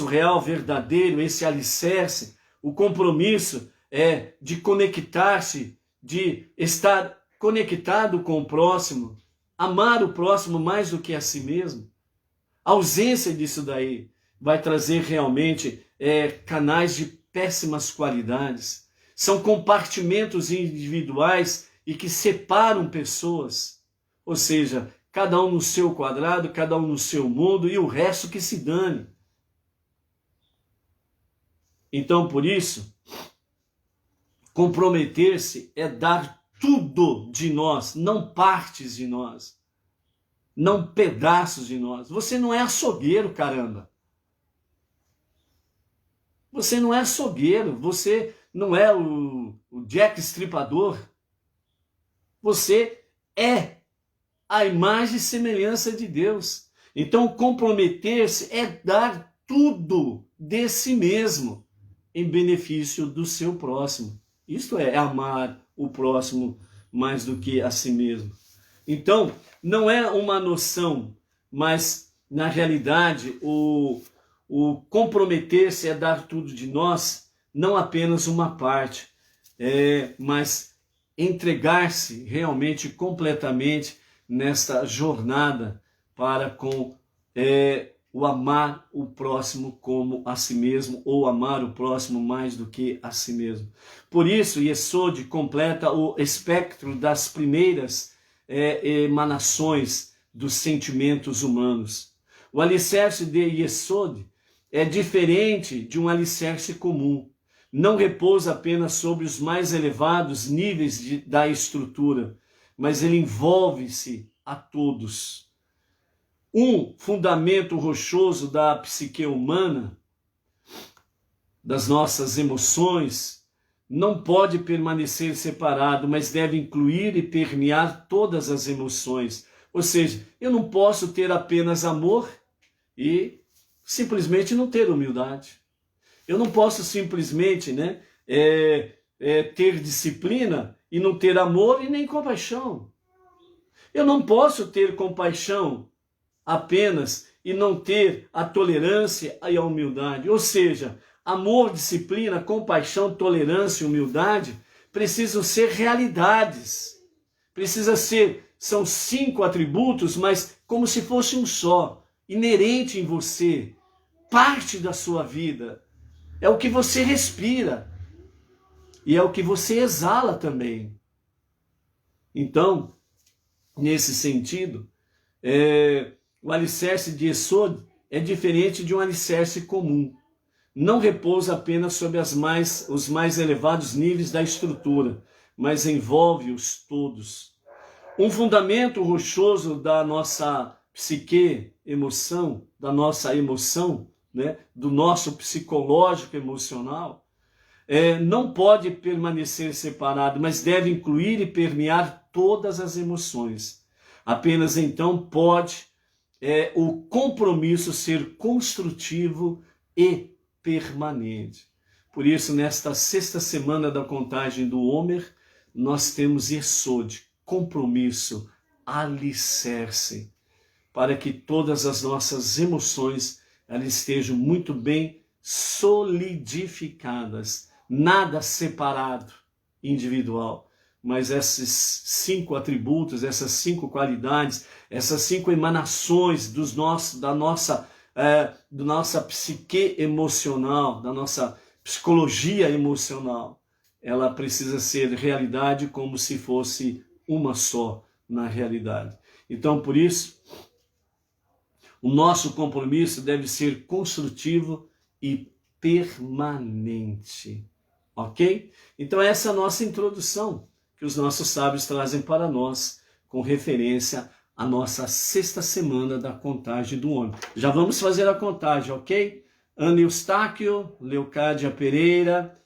real, verdadeiro, esse alicerce, o compromisso de conectar-se, de estar conectado com o próximo, amar o próximo mais do que a si mesmo. A ausência disso daí vai trazer realmente canais de péssimas qualidades. São compartimentos individuais e que separam pessoas. Ou seja, cada um no seu quadrado, cada um no seu mundo e o resto que se dane. Então, por isso, comprometer-se é dar tudo de nós, não partes de nós, não pedaços de nós. Você não é açougueiro, caramba. Você não é açougueiro, você não é o Jack Estripador. Você é a imagem e semelhança de Deus. Então, comprometer-se é dar tudo de si mesmo. em benefício do seu próximo. Isto é amar o próximo mais do que a si mesmo. Então, não é uma noção, mas na realidade o comprometer-se é dar tudo de nós, não apenas uma parte, mas entregar-se realmente completamente nesta jornada para com o amar o próximo como a si mesmo, ou amar o próximo mais do que a si mesmo. Por isso, Yesod completa o espectro das primeiras emanações dos sentimentos humanos. O alicerce de Yesod é diferente de um alicerce comum. Não repousa apenas sobre os mais elevados níveis da estrutura, mas ele envolve-se a todos. Um fundamento rochoso da psique humana, das nossas emoções, não pode permanecer separado, mas deve incluir e permear todas as emoções. Ou seja, eu não posso ter apenas amor e simplesmente não ter humildade. Eu não posso simplesmente ter disciplina e não ter amor e nem compaixão. Eu não posso ter compaixão apenas e não ter a tolerância e a humildade. Ou seja, amor, disciplina, compaixão, tolerância e humildade precisam ser realidades. São 5 atributos, mas como se fosse um só, inerente em você, parte da sua vida. É o que você respira e é o que você exala também. Então, nesse sentido, o alicerce de Yesod é diferente de um alicerce comum. Não repousa apenas sobre os mais elevados níveis da estrutura, mas envolve-os todos. Um fundamento rochoso da nossa psique, da nossa emoção, do nosso psicológico emocional, não pode permanecer separado, mas deve incluir e permear todas as emoções. Apenas então pode o compromisso ser construtivo e permanente. Por isso, nesta 6ª semana da contagem do Homer, nós temos Yesod, compromisso, alicerce, para que todas as nossas emoções elas estejam muito bem solidificadas, nada separado, individual, mas esses 5 atributos, essas 5 qualidades, essas 5 emanações da nossa psique emocional, da nossa psicologia emocional, ela precisa ser realidade como se fosse uma só na realidade. Então, por isso, o nosso compromisso deve ser construtivo e permanente. Ok? Então essa é a nossa introdução que os nossos sábios trazem para nós com referência à nossa 6ª semana da contagem do homem. Já vamos fazer a contagem, ok? Ana Eustáquio, Leocádia Pereira,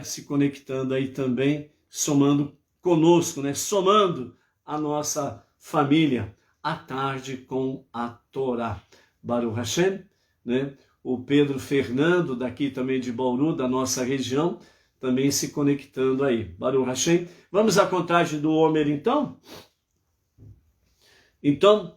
se conectando aí também, somando conosco, somando a nossa família à tarde com a Torá. Baruch Hashem, o Pedro Fernando, daqui também de Bauru, da nossa região, também se conectando aí. Baruch Hashem. Vamos à contagem do Homer, então? Então,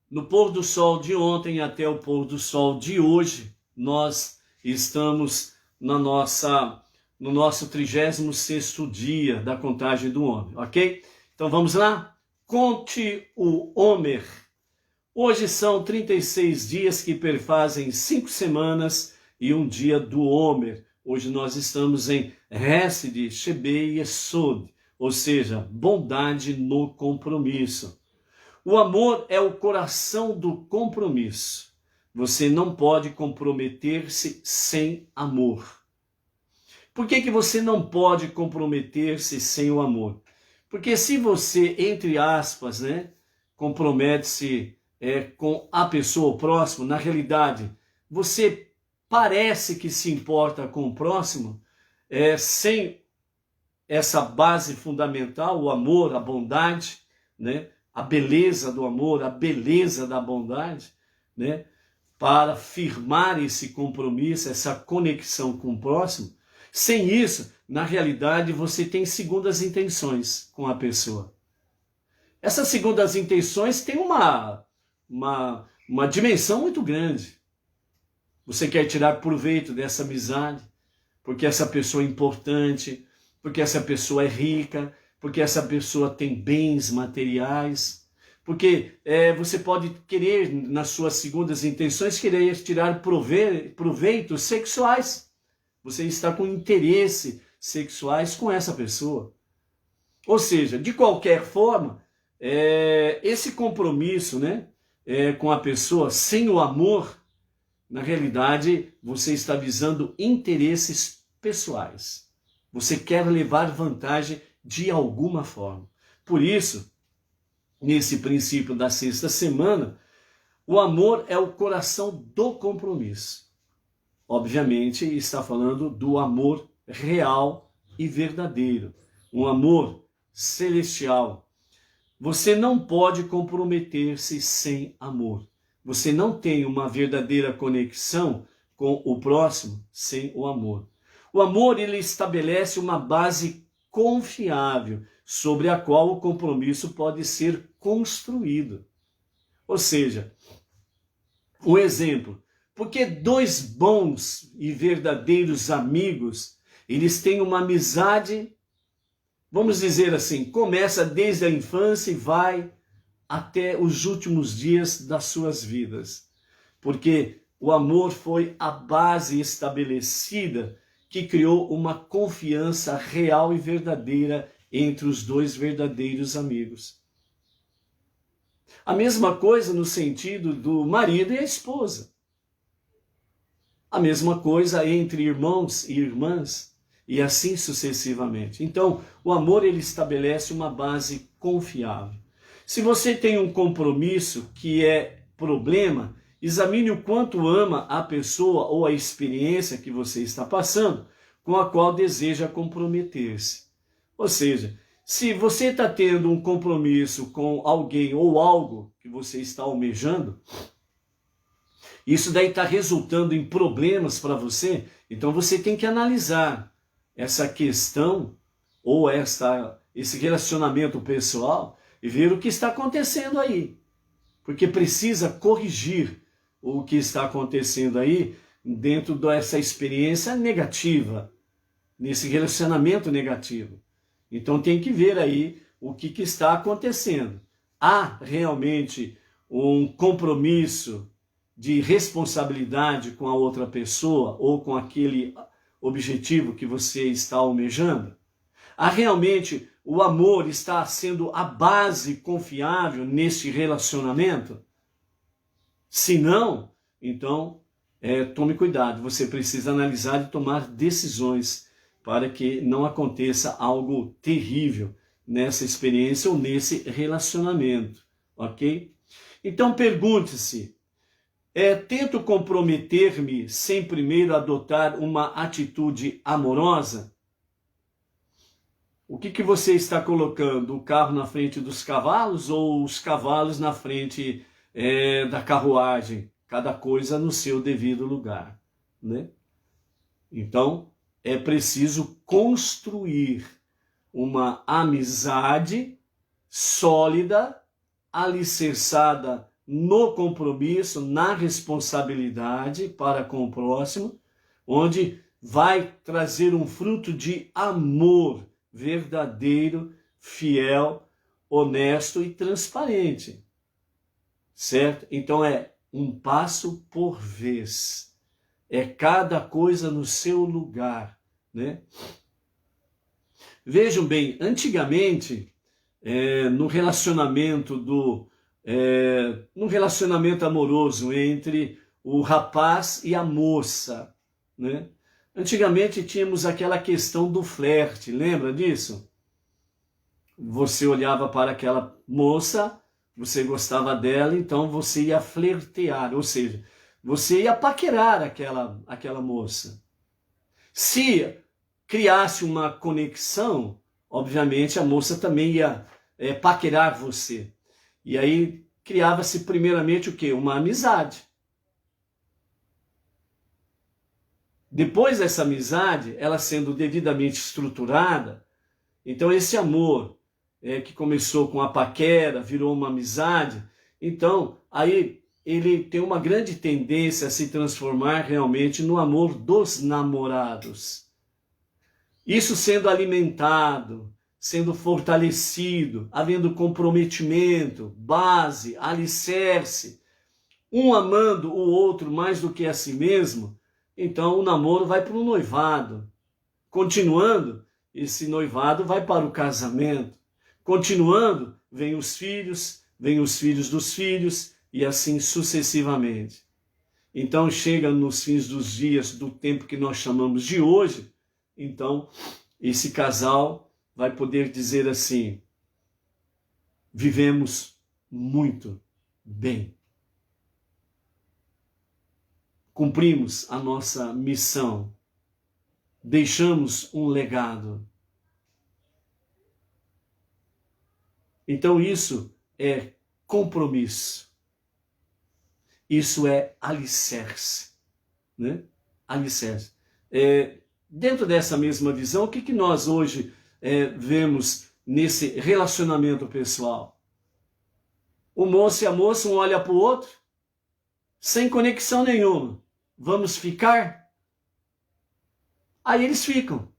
no pôr do sol de ontem até o pôr do sol de hoje, nós estamos no nosso 36º dia da contagem do Homer, ok? Então vamos lá? Conte o Homer. Hoje são 36 dias que perfazem 5 semanas e um dia do Homer. Hoje nós estamos em Hesed Shebei Yesod, ou seja, bondade no compromisso. O amor é o coração do compromisso. Você não pode comprometer-se sem amor. Por que você não pode comprometer-se sem o amor? Porque se você, entre aspas, compromete-se com a pessoa próxima, na realidade, você parece que se importa com o próximo, sem essa base fundamental, o amor, a bondade, a beleza do amor, a beleza da bondade, para firmar esse compromisso, essa conexão com o próximo. Sem isso, na realidade, você tem segundas intenções com a pessoa. Essas segundas intenções têm uma dimensão muito grande. Você quer tirar proveito dessa amizade, porque essa pessoa é importante, porque essa pessoa é rica, porque essa pessoa tem bens materiais, porque você pode querer, nas suas segundas intenções, querer tirar proveitos sexuais. Você está com interesse sexuais com essa pessoa. Ou seja, de qualquer forma, esse compromisso, né, com a pessoa sem o amor, na realidade, você está visando interesses pessoais. Você quer levar vantagem de alguma forma. Por isso, nesse princípio da sexta semana, o amor é o coração do compromisso. Obviamente, está falando do amor real e verdadeiro. Um amor celestial. Você não pode comprometer-se sem amor. Você não tem uma verdadeira conexão com o próximo sem o amor. O amor, ele estabelece uma base confiável sobre a qual o compromisso pode ser construído. Ou seja, um exemplo, porque dois bons e verdadeiros amigos, eles têm uma amizade, vamos dizer assim, começa desde a infância e vai até os últimos dias das suas vidas. Porque o amor foi a base estabelecida que criou uma confiança real e verdadeira entre os dois verdadeiros amigos. A mesma coisa no sentido do marido e a esposa. A mesma coisa entre irmãos e irmãs, e assim sucessivamente. Então, o amor, ele estabelece uma base confiável. Se você tem um compromisso que é problema, examine o quanto ama a pessoa ou a experiência que você está passando, com a qual deseja comprometer-se. Ou seja, se você está tendo um compromisso com alguém ou algo que você está almejando, isso daí está resultando em problemas para você, então você tem que analisar essa questão ou esse relacionamento pessoal e ver o que está acontecendo aí. Porque precisa corrigir o que está acontecendo aí dentro dessa experiência negativa, nesse relacionamento negativo. Então tem que ver aí o que está acontecendo. Há realmente um compromisso de responsabilidade com a outra pessoa ou com aquele objetivo que você está almejando? Há realmente o amor está sendo a base confiável neste relacionamento? Se não, então tome cuidado. Você precisa analisar e tomar decisões para que não aconteça algo terrível nessa experiência ou nesse relacionamento, ok? Então pergunte-se, tento comprometer-me sem primeiro adotar uma atitude amorosa? O que você está colocando? O carro na frente dos cavalos ou os cavalos na frente da carruagem? Cada coisa no seu devido lugar, né? Então, é preciso construir uma amizade sólida, alicerçada no compromisso, na responsabilidade para com o próximo, onde vai trazer um fruto de amor verdadeiro, fiel, honesto e transparente. Certo? Então é um passo por vez. É cada coisa no seu lugar, né? Vejam bem, antigamente, no relacionamento no relacionamento amoroso entre o rapaz e a moça, né? Antigamente tínhamos aquela questão do flerte, lembra disso? Você olhava para aquela moça, você gostava dela, então você ia flertear, ou seja, você ia paquerar aquela moça. Se criasse uma conexão, obviamente a moça também ia paquerar você. E aí criava-se primeiramente o quê? Uma amizade. Depois dessa amizade, ela sendo devidamente estruturada, então esse amor que começou com a paquera, virou uma amizade, então aí ele tem uma grande tendência a se transformar realmente no amor dos namorados. Isso sendo alimentado, sendo fortalecido, havendo comprometimento, base, alicerce, um amando o outro mais do que a si mesmo, então o namoro vai para o noivado. Continuando, esse noivado vai para o casamento. Continuando, vem os filhos dos filhos, e assim sucessivamente. Então chega nos fins dos dias do tempo que nós chamamos de hoje, então esse casal vai poder dizer assim: vivemos muito bem. Cumprimos a nossa missão. Deixamos um legado. Então isso é compromisso. Isso é alicerce. Né? Alicerce. Dentro dessa mesma visão, o que nós hoje vemos nesse relacionamento pessoal? O moço e a moça, um olha para o outro, sem conexão nenhuma. Vamos ficar? Aí eles ficam.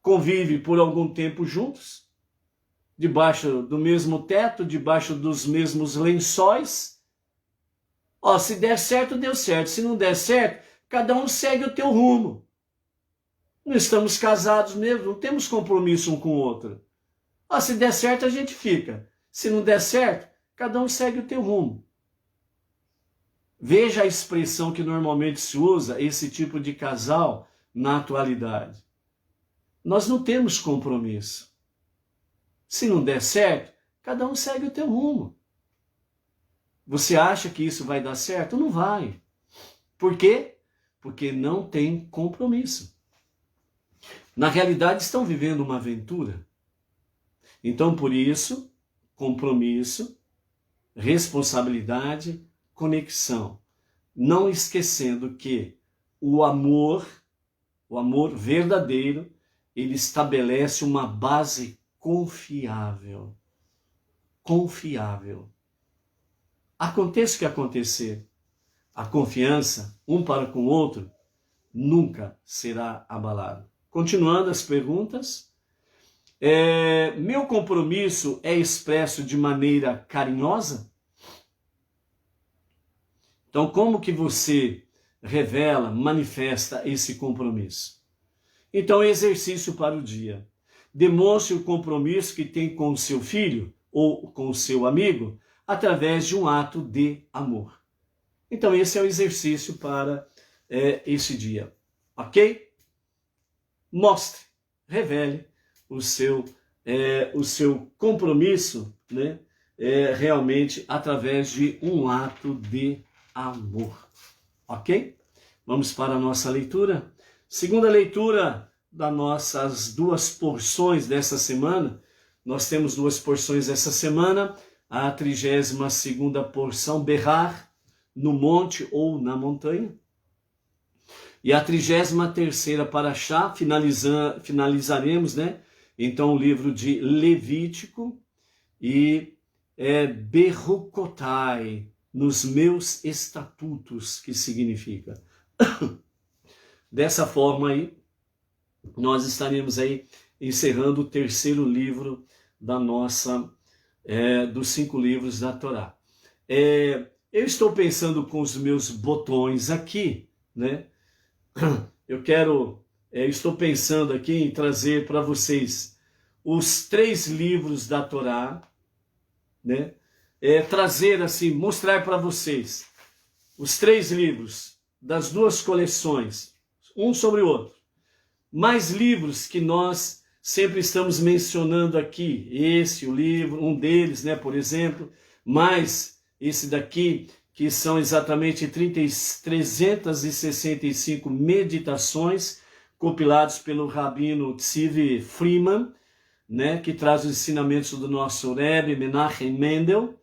Convivem por algum tempo juntos, debaixo do mesmo teto, debaixo dos mesmos lençóis. Ó, se der certo, deu certo. Se não der certo, cada um segue o teu rumo. Não estamos casados mesmo, não temos compromisso um com o outro. Ó, se der certo, a gente fica. Se não der certo, cada um segue o teu rumo. Veja a expressão que normalmente se usa, esse tipo de casal, na atualidade. Nós não temos compromisso. Se não der certo, cada um segue o teu rumo. Você acha que isso vai dar certo? Não vai. Por quê? Porque não tem compromisso. Na realidade, estão vivendo uma aventura. Então, por isso, compromisso, responsabilidade, conexão. Não esquecendo que o amor verdadeiro, ele estabelece uma base confiável. Confiável. Aconteça o que acontecer, a confiança, um para com o outro, nunca será abalada. Continuando as perguntas. Meu compromisso é expresso de maneira carinhosa? Então, como que você revela, manifesta esse compromisso? Então, exercício para o dia. Demonstre o compromisso que tem com o seu filho ou com o seu amigo através de um ato de amor. Então, esse é o exercício para esse dia. Ok? Mostre, revele o seu compromisso, né? Realmente através de um ato de amor. Ok? Vamos para a nossa leitura. Segunda leitura das nossas duas porções dessa semana. Nós temos duas porções essa semana. A 32ª porção, berrar no monte ou na montanha. E a 33ª paraxá, finalizaremos, né? Então o livro de Levítico e Berucotai, nos meus estatutos, que significa. Dessa forma aí, nós estaremos aí encerrando o terceiro livro da nossa, dos 5 livros da Torá. Eu estou pensando com os meus botões aqui, né? Estou pensando aqui em trazer para vocês os 3 livros da Torá, né? Trazer assim, mostrar para vocês os 3 livros das 2 coleções, um sobre o outro. Mais livros que nós sempre estamos mencionando aqui, esse, o livro, um deles, né, por exemplo, mais esse daqui, que são exatamente 365 meditações compilados pelo Rabino Tzvi Freeman, né, que traz os ensinamentos do nosso Rebbe Menachem Mendel,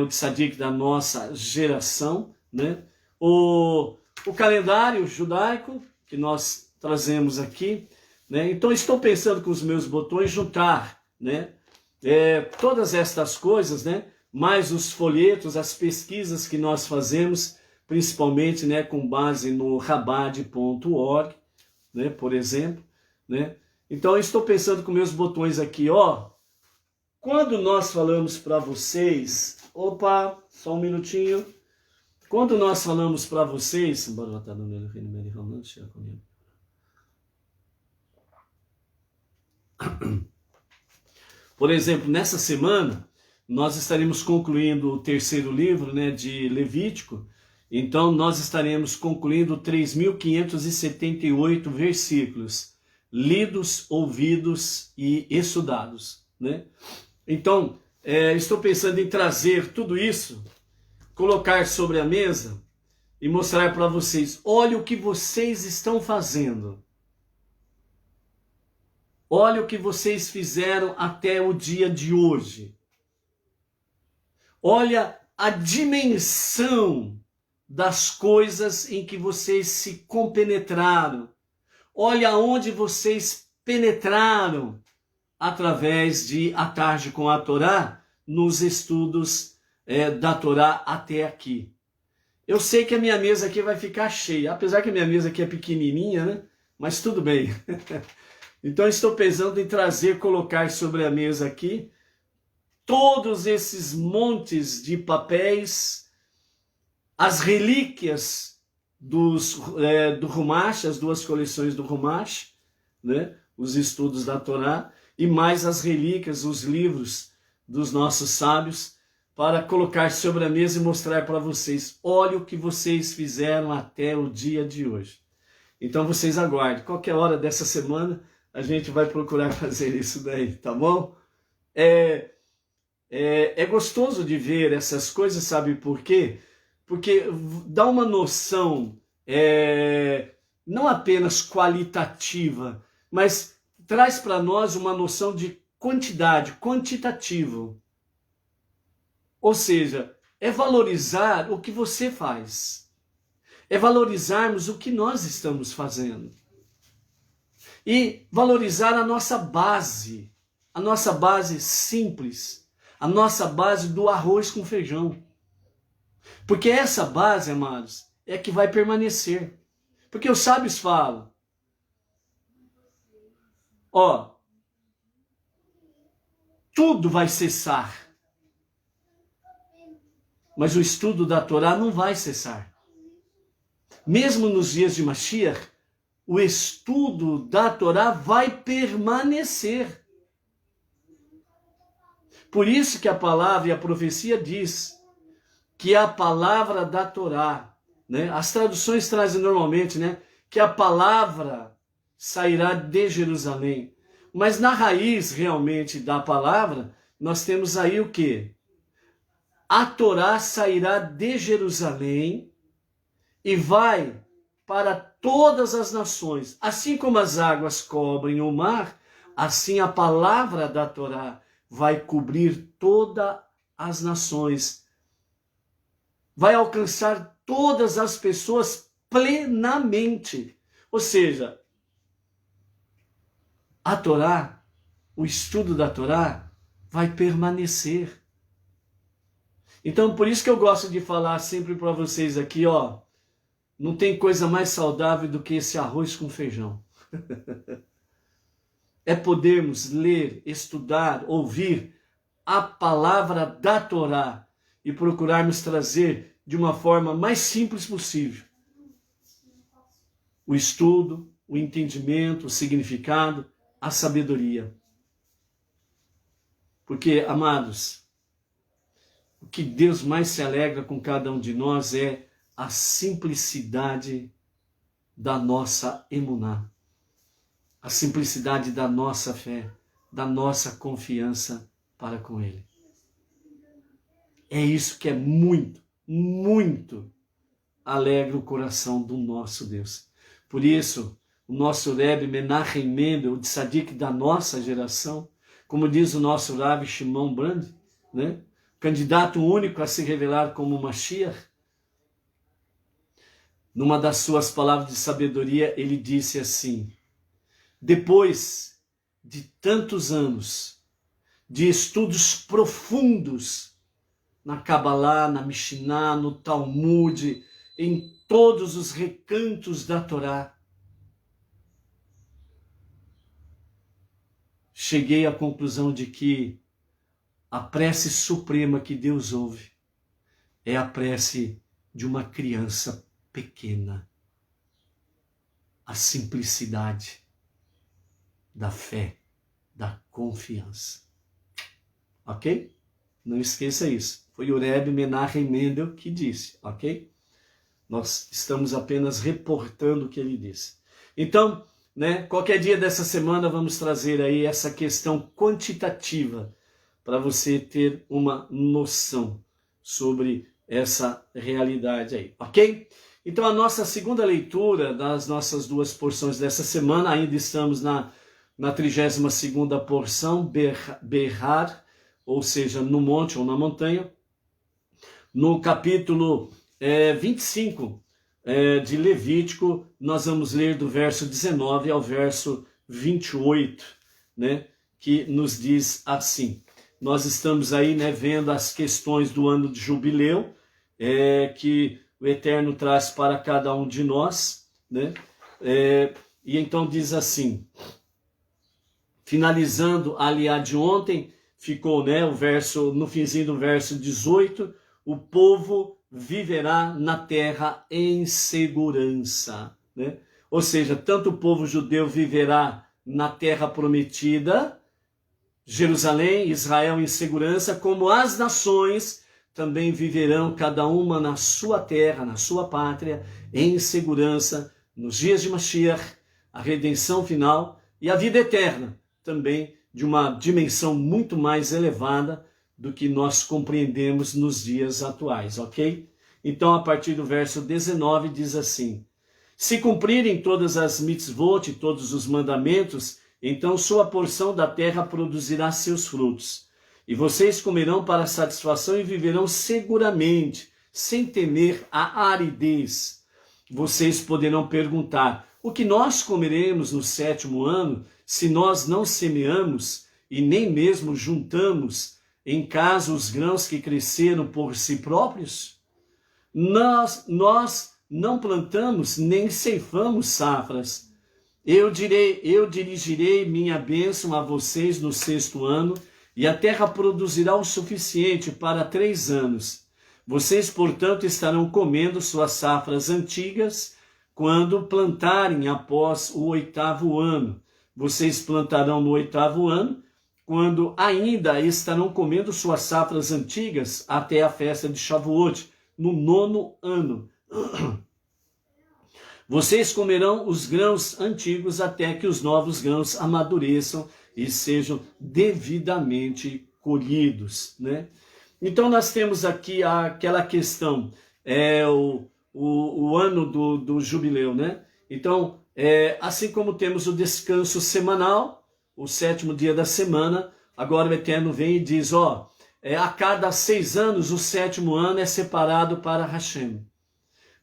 o tzadik da nossa geração, né? O calendário judaico, que nós trazemos aqui, né? Então estou pensando com os meus botões juntar, né? Todas estas coisas, né? Mais os folhetos, as pesquisas que nós fazemos, principalmente, né, com base no rabad.org, né, por exemplo, né? Então eu estou pensando com meus botões aqui, ó. Quando nós falamos para vocês, opa, só um minutinho. Quando nós falamos para vocês, por exemplo, nessa semana, nós estaremos concluindo o terceiro livro, né, de Levítico. Então, nós estaremos concluindo 3.578 versículos, lidos, ouvidos e estudados, né? Então, estou pensando em trazer tudo isso, colocar sobre a mesa e mostrar para vocês, olha o que vocês estão fazendo. Olha o que vocês fizeram até o dia de hoje. Olha a dimensão das coisas em que vocês se compenetraram. Olha onde vocês penetraram através de A Tarde com a Torá, nos estudos da Torá até aqui. Eu sei que a minha mesa aqui vai ficar cheia, apesar que a minha mesa aqui é pequenininha, né? Mas tudo bem. Então estou pensando em trazer, colocar sobre a mesa aqui, todos esses montes de papéis, as relíquias do Rumash, as duas coleções do Rumash, né? Os estudos da Torá, e mais as relíquias, os livros dos nossos sábios, para colocar sobre a mesa e mostrar para vocês, olha o que vocês fizeram até o dia de hoje. Então vocês aguardem, qualquer hora dessa semana a gente vai procurar fazer isso daí, tá bom? É gostoso de ver essas coisas, sabe por quê? Porque dá uma noção, não apenas qualitativa, mas traz para nós uma noção de quantidade, quantitativo. Ou seja, é valorizar o que você faz. É valorizarmos o que nós estamos fazendo. E valorizar a nossa base simples, a nossa base do arroz com feijão. Porque essa base, amados, é que vai permanecer. Porque os sábios falam, ó, tudo vai cessar, mas o estudo da Torá não vai cessar. Mesmo nos dias de Mashiach, o estudo da Torá vai permanecer. Por isso que a palavra e a profecia diz que a palavra da Torá, né? As traduções trazem normalmente, né, que a palavra sairá de Jerusalém. Mas na raiz realmente da palavra, nós temos aí o quê? A Torá sairá de Jerusalém e vai para todas as nações. Assim como as águas cobrem o mar, assim a palavra da Torá vai cobrir todas as nações. Vai alcançar todas as pessoas plenamente. Ou seja, a Torá, o estudo da Torá, vai permanecer. Então, por isso que eu gosto de falar sempre para vocês aqui, ó, não tem coisa mais saudável do que esse arroz com feijão. É podermos ler, estudar, ouvir a palavra da Torá e procurarmos trazer de uma forma mais simples possível o estudo, o entendimento, o significado, a sabedoria. Porque, amados, o que Deus mais se alegra com cada um de nós é a simplicidade da nossa emuná, a simplicidade da nossa fé, da nossa confiança para com Ele. É isso que é muito, muito alegra o coração do nosso Deus. Por isso, o nosso Rebbe Menachem Mendel, o tzadik da nossa geração, como diz o nosso Rabi Shimon Brand, né? Candidato único a se revelar como Mashiach, numa das suas palavras de sabedoria, ele disse assim: depois de tantos anos de estudos profundos na Kabbalah, na Mishnah, no Talmud, em todos os recantos da Torá, cheguei à conclusão de que a prece suprema que Deus ouve é a prece de uma criança pequena. A simplicidade da fé, da confiança. Ok? Não esqueça isso. Foi o Rebbe Menachem Mendel que disse, ok? Nós estamos apenas reportando o que ele disse. Então, qualquer dia dessa semana vamos trazer aí essa questão quantitativa para você ter uma noção sobre essa realidade aí, ok? Então a nossa segunda leitura das nossas duas porções dessa semana, ainda estamos na 32ª porção, Behar, ou seja, no monte ou na montanha, no capítulo 25 de Levítico, nós vamos ler do verso 19 ao verso 28, que nos diz assim. Nós estamos aí vendo as questões do ano de jubileu, que o Eterno traz para cada um de nós, e então diz assim, finalizando a aliá de ontem, ficou o verso, no finzinho do verso 18, o povo viverá na terra em segurança. Ou seja, tanto o povo judeu viverá na terra prometida, Jerusalém, Israel em segurança, como as nações também viverão cada uma na sua terra, na sua pátria, em segurança, nos dias de Mashiach, a redenção final e a vida eterna, também de uma dimensão muito mais elevada do que nós compreendemos nos dias atuais, ok? Então, a partir do verso 19, diz assim, se cumprirem todas as mitzvot e todos os mandamentos, então sua porção da terra produzirá seus frutos. E vocês comerão para satisfação e viverão seguramente, sem temer a aridez. Vocês poderão perguntar, o que nós comeremos no 7º ano, se nós não semeamos e nem mesmo juntamos em casa os grãos que cresceram por si próprios? Nós não plantamos nem ceifamos safras. Eu dirigirei minha bênção a vocês no 6º ano, e a terra produzirá o suficiente para 3 anos. Vocês, portanto, estarão comendo suas safras antigas quando plantarem após o 8º ano. Vocês plantarão no 8º ano, quando ainda estarão comendo suas safras antigas até a festa de Shavuot, no 9º ano. Vocês comerão os grãos antigos até que os novos grãos amadureçam e sejam devidamente colhidos, Então nós temos aqui aquela questão, o ano do jubileu, Então, assim como temos o descanso semanal, o 7º dia da semana, agora o Eterno vem e diz, a cada 6 anos, o 7º ano é separado para Hashem.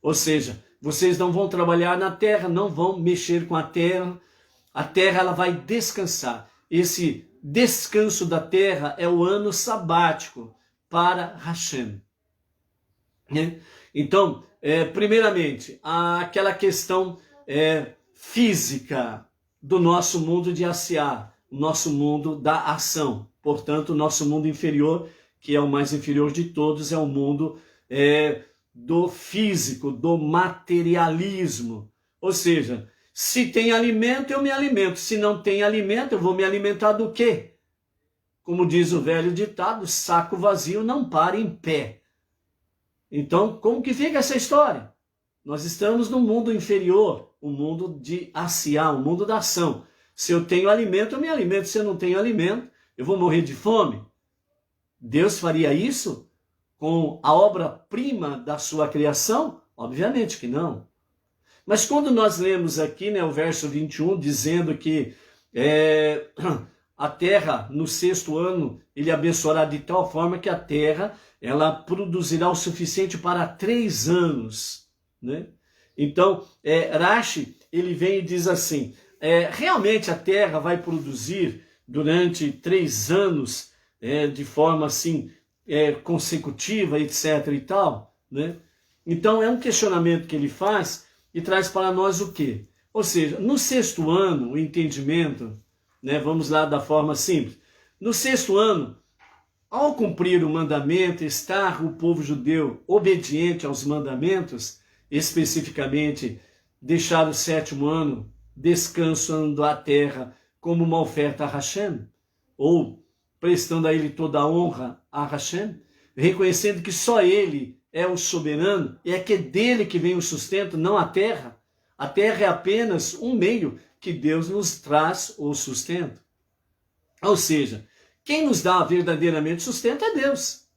Ou seja, vocês não vão trabalhar na terra, não vão mexer com a terra ela vai descansar. Esse descanso da terra é o ano sabático para Hashem. Então, primeiramente, aquela questão física do nosso mundo de Asiá, o nosso mundo da ação. Portanto, o nosso mundo inferior, que é o mais inferior de todos, é o mundo do físico, do materialismo. Ou seja, se tem alimento, eu me alimento. Se não tem alimento, eu vou me alimentar do quê? Como diz o velho ditado, saco vazio não para em pé. Então, como que fica essa história? Nós estamos no mundo inferior, o mundo de Asiá, o mundo da ação. Se eu tenho alimento, eu me alimento. Se eu não tenho alimento, eu vou morrer de fome. Deus faria isso com a obra-prima da sua criação? Obviamente que não. Mas quando nós lemos aqui, o verso 21, dizendo que a terra, no 6º ano, ele abençoará de tal forma que a terra, ela produzirá o suficiente para 3 anos, Então, Rashi, ele vem e diz assim, realmente a terra vai produzir durante 3 anos, de forma assim, consecutiva, etc. e tal, né? Então, é um questionamento que ele faz e traz para nós o quê? Ou seja, no 6º ano, o entendimento, né, vamos lá da forma simples, no 6º ano, ao cumprir o mandamento, estar o povo judeu obediente aos mandamentos, especificamente deixar o 7º ano descansando a terra como uma oferta a Hashem, ou prestando a ele toda a honra a Hashem, reconhecendo que só ele é o soberano, e é que dele que vem o sustento, não a terra. A terra é apenas um meio que Deus nos traz o sustento. Ou seja, quem nos dá verdadeiramente sustento é Deus.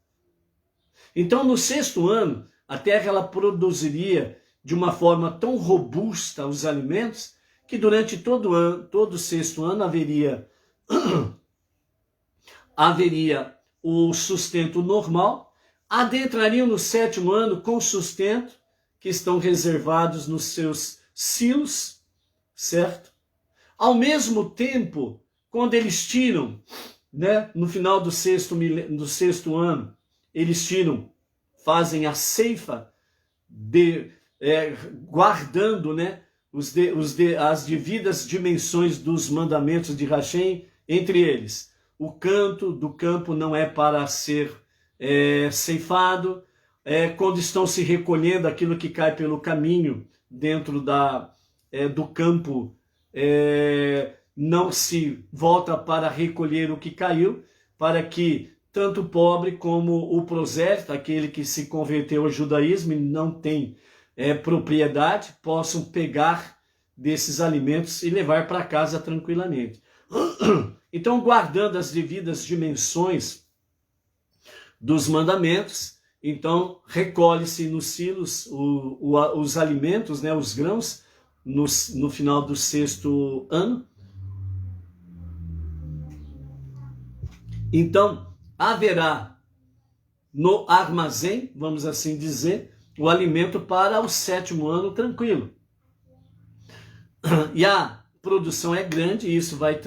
Então, no 6º ano, a terra ela produziria de uma forma tão robusta os alimentos que durante todo o 6º ano haveria o sustento normal, adentrariam no 7º ano com sustento que estão reservados nos seus silos, certo? Ao mesmo tempo, quando eles tiram, né, no final do 6º ano, eles fazem a ceifa, guardando, né, as devidas dimensões dos mandamentos de Hashem, entre eles. O canto do campo não é para ser ceifado, quando estão se recolhendo aquilo que cai pelo caminho dentro do campo, não se volta para recolher o que caiu, para que tanto o pobre como o prosélito, aquele que se converteu ao judaísmo e não tem propriedade, possam pegar desses alimentos e levar para casa tranquilamente. Então, guardando as devidas dimensões dos mandamentos, então recolhe-se nos silos os alimentos, né, os grãos, no final do 6º ano. Então, haverá no armazém, vamos assim dizer, o alimento para o 7º ano tranquilo. E a produção é grande e isso vai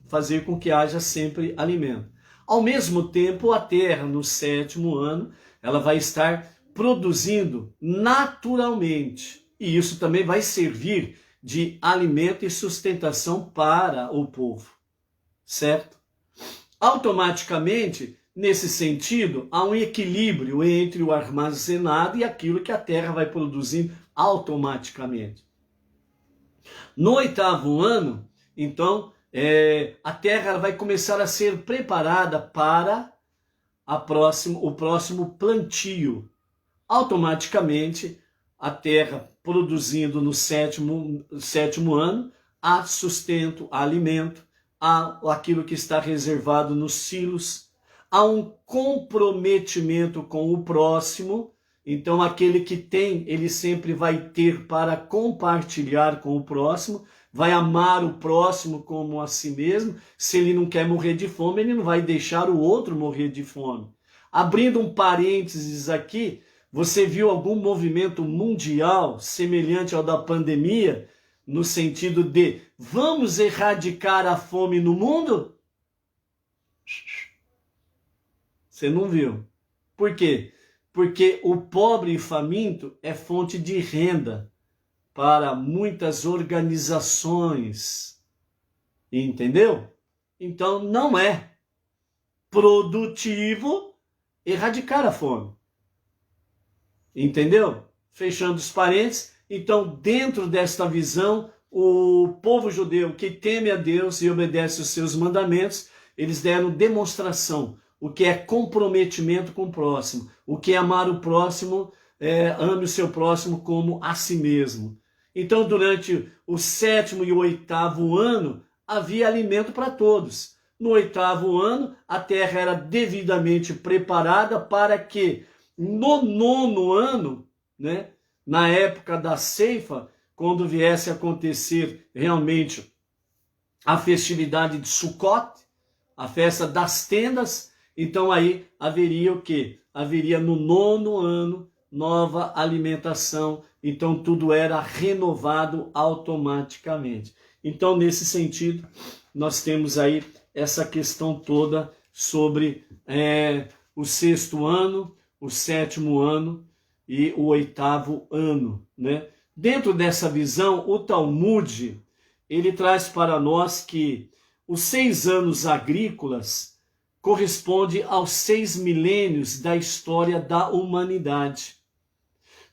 fazer com que haja sempre alimento. Ao mesmo tempo, a terra no 7º ano, ela vai estar produzindo naturalmente. E isso também vai servir de alimento e sustentação para o povo, certo? Automaticamente, nesse sentido, há um equilíbrio entre o armazenado e aquilo que a terra vai produzindo automaticamente. No 8º ano, então, a terra vai começar a ser preparada para o próximo plantio. Automaticamente, a terra produzindo no 7º ano, há sustento, há alimento, há aquilo que está reservado nos silos, há um comprometimento com o próximo. Então, aquele que tem, ele sempre vai ter para compartilhar com o próximo, vai amar o próximo como a si mesmo. Se ele não quer morrer de fome, ele não vai deixar o outro morrer de fome. Abrindo um parênteses aqui, você viu algum movimento mundial semelhante ao da pandemia, no sentido de vamos erradicar a fome no mundo? Você não viu. Por quê? Porque o pobre e faminto é fonte de renda para muitas organizações. Entendeu? Então não é produtivo erradicar a fome. Entendeu? Fechando os parênteses. Então, dentro desta visão, o povo judeu que teme a Deus e obedece os seus mandamentos, eles deram demonstração. O que é comprometimento com o próximo. O que é amar o próximo, ame o seu próximo como a si mesmo. Então, durante o 7º e o 8º ano, havia alimento para todos. No 8º ano, a terra era devidamente preparada para que, no 9º ano, né, na época da ceifa, quando viesse a acontecer realmente a festividade de Sukkot, a festa das tendas, então aí haveria o quê? Haveria no 9º ano nova alimentação, então tudo era renovado automaticamente. Então, nesse sentido, nós temos aí essa questão toda sobre o 6º ano, o 7º ano e o 8º ano, né? Dentro dessa visão, o Talmud, ele traz para nós que os 6 anos agrícolas corresponde aos 6 milênios da história da humanidade.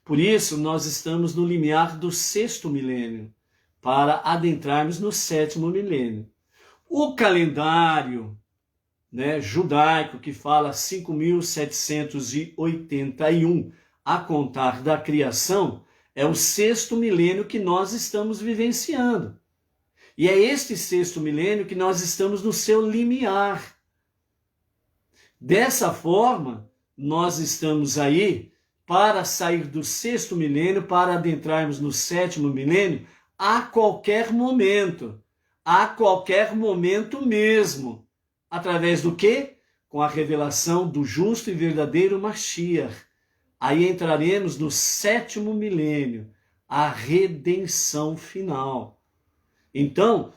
Por isso, nós estamos no limiar do 6º milênio, para adentrarmos no 7º milênio. O calendário, né, judaico, que fala 5.781 a contar da criação, é o 6º milênio que nós estamos vivenciando. E é este 6º milênio que nós estamos no seu limiar. Dessa forma, nós estamos aí para sair do 6º milênio, para adentrarmos no 7º milênio, a qualquer momento mesmo. Através do quê? Com a revelação do justo e verdadeiro Mashiach. Aí entraremos no 7º milênio, a redenção final. Então,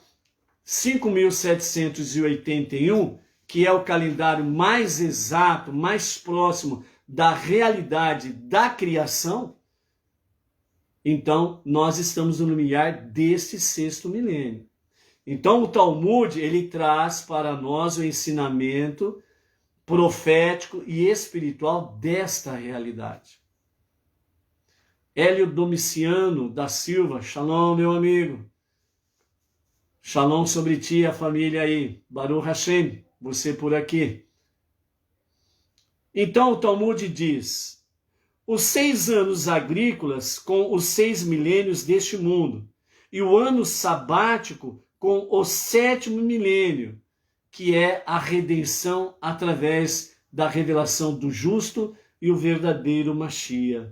5.781, que é o calendário mais exato, mais próximo da realidade da criação, então nós estamos no limiar deste 6º milênio. Então o Talmud, ele traz para nós o ensinamento profético e espiritual desta realidade. Hélio Domiciano da Silva, shalom, meu amigo. Shalom sobre ti e a família aí. Baruch Hashem, você por aqui. Então o Talmud diz: os 6 anos agrícolas com os 6 milênios deste mundo, e o ano sabático com o 7º milênio, que é a redenção através da revelação do justo e o verdadeiro Mashiach.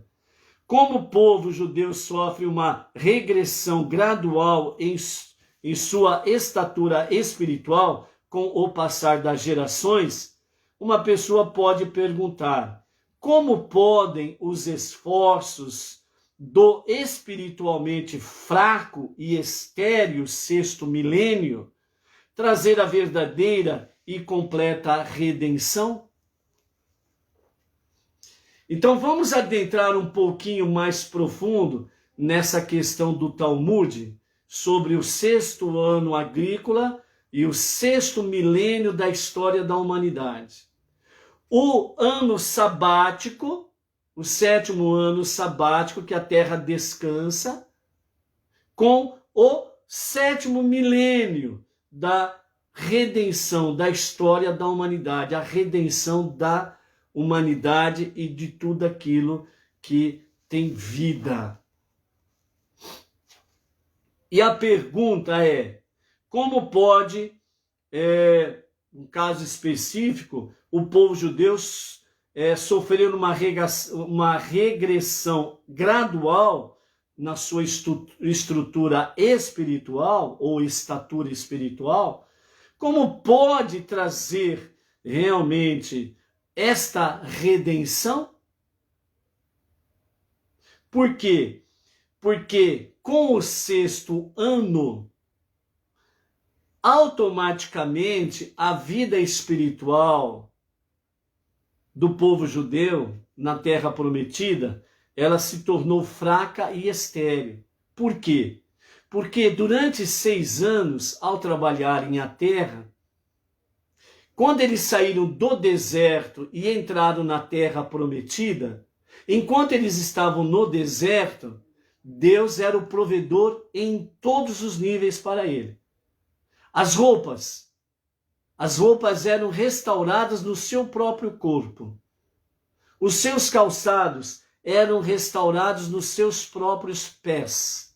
Como o povo judeu sofre uma regressão gradual em sua estatura espiritual com o passar das gerações, uma pessoa pode perguntar: como podem os esforços do espiritualmente fraco e estéril 6º milênio trazer a verdadeira e completa redenção? Então vamos adentrar um pouquinho mais profundo nessa questão do Talmud sobre o 6º ano agrícola e o 6º milênio da história da humanidade. O ano sabático, o 7º ano sabático que a terra descansa, com o 7º milênio da redenção da história da humanidade, a redenção da humanidade e de tudo aquilo que tem vida. E a pergunta é: como pode, um caso específico, o povo judeu sofrer uma regressão gradual na sua estrutura espiritual ou estatura espiritual? Como pode trazer realmente esta redenção? Por quê? Porque com o 6º ano, automaticamente a vida espiritual do povo judeu na terra prometida, ela se tornou fraca e estéril. Por quê? Porque durante 6 anos, ao trabalharem a terra, quando eles saíram do deserto e entraram na terra prometida, enquanto eles estavam no deserto, Deus era o provedor em todos os níveis para ele. As roupas eram restauradas no seu próprio corpo. Os seus calçados eram restaurados nos seus próprios pés.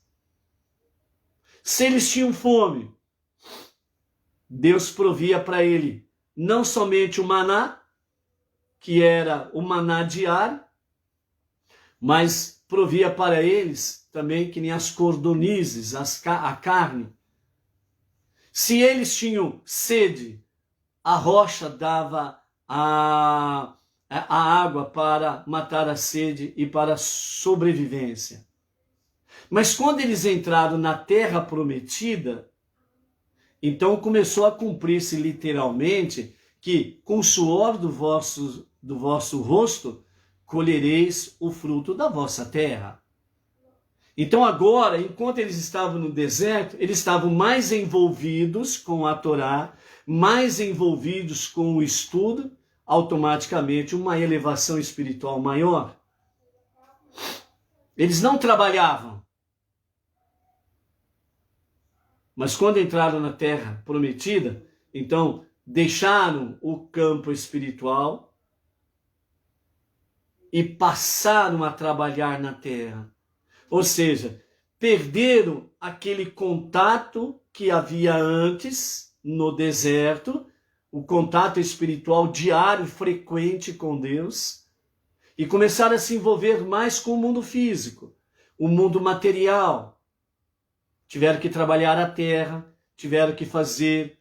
Se eles tinham fome, Deus provia para ele não somente o maná, que era o maná diário, mas provia para eles também que nem as cordonizes, a carne. Se eles tinham sede, a rocha dava a água para matar a sede e para a sobrevivência. Mas quando eles entraram na terra prometida, então começou a cumprir-se literalmente que com o suor do vosso rosto colhereis o fruto da vossa terra. Então agora, enquanto eles estavam no deserto, eles estavam mais envolvidos com a Torá, mais envolvidos com o estudo, automaticamente uma elevação espiritual maior. Eles não trabalhavam. Mas quando entraram na terra prometida, então deixaram o campo espiritual e passaram a trabalhar na terra. Ou seja, perderam aquele contato que havia antes no deserto, o contato espiritual diário, frequente com Deus, e começaram a se envolver mais com o mundo físico, o mundo material. Tiveram que trabalhar a terra, tiveram que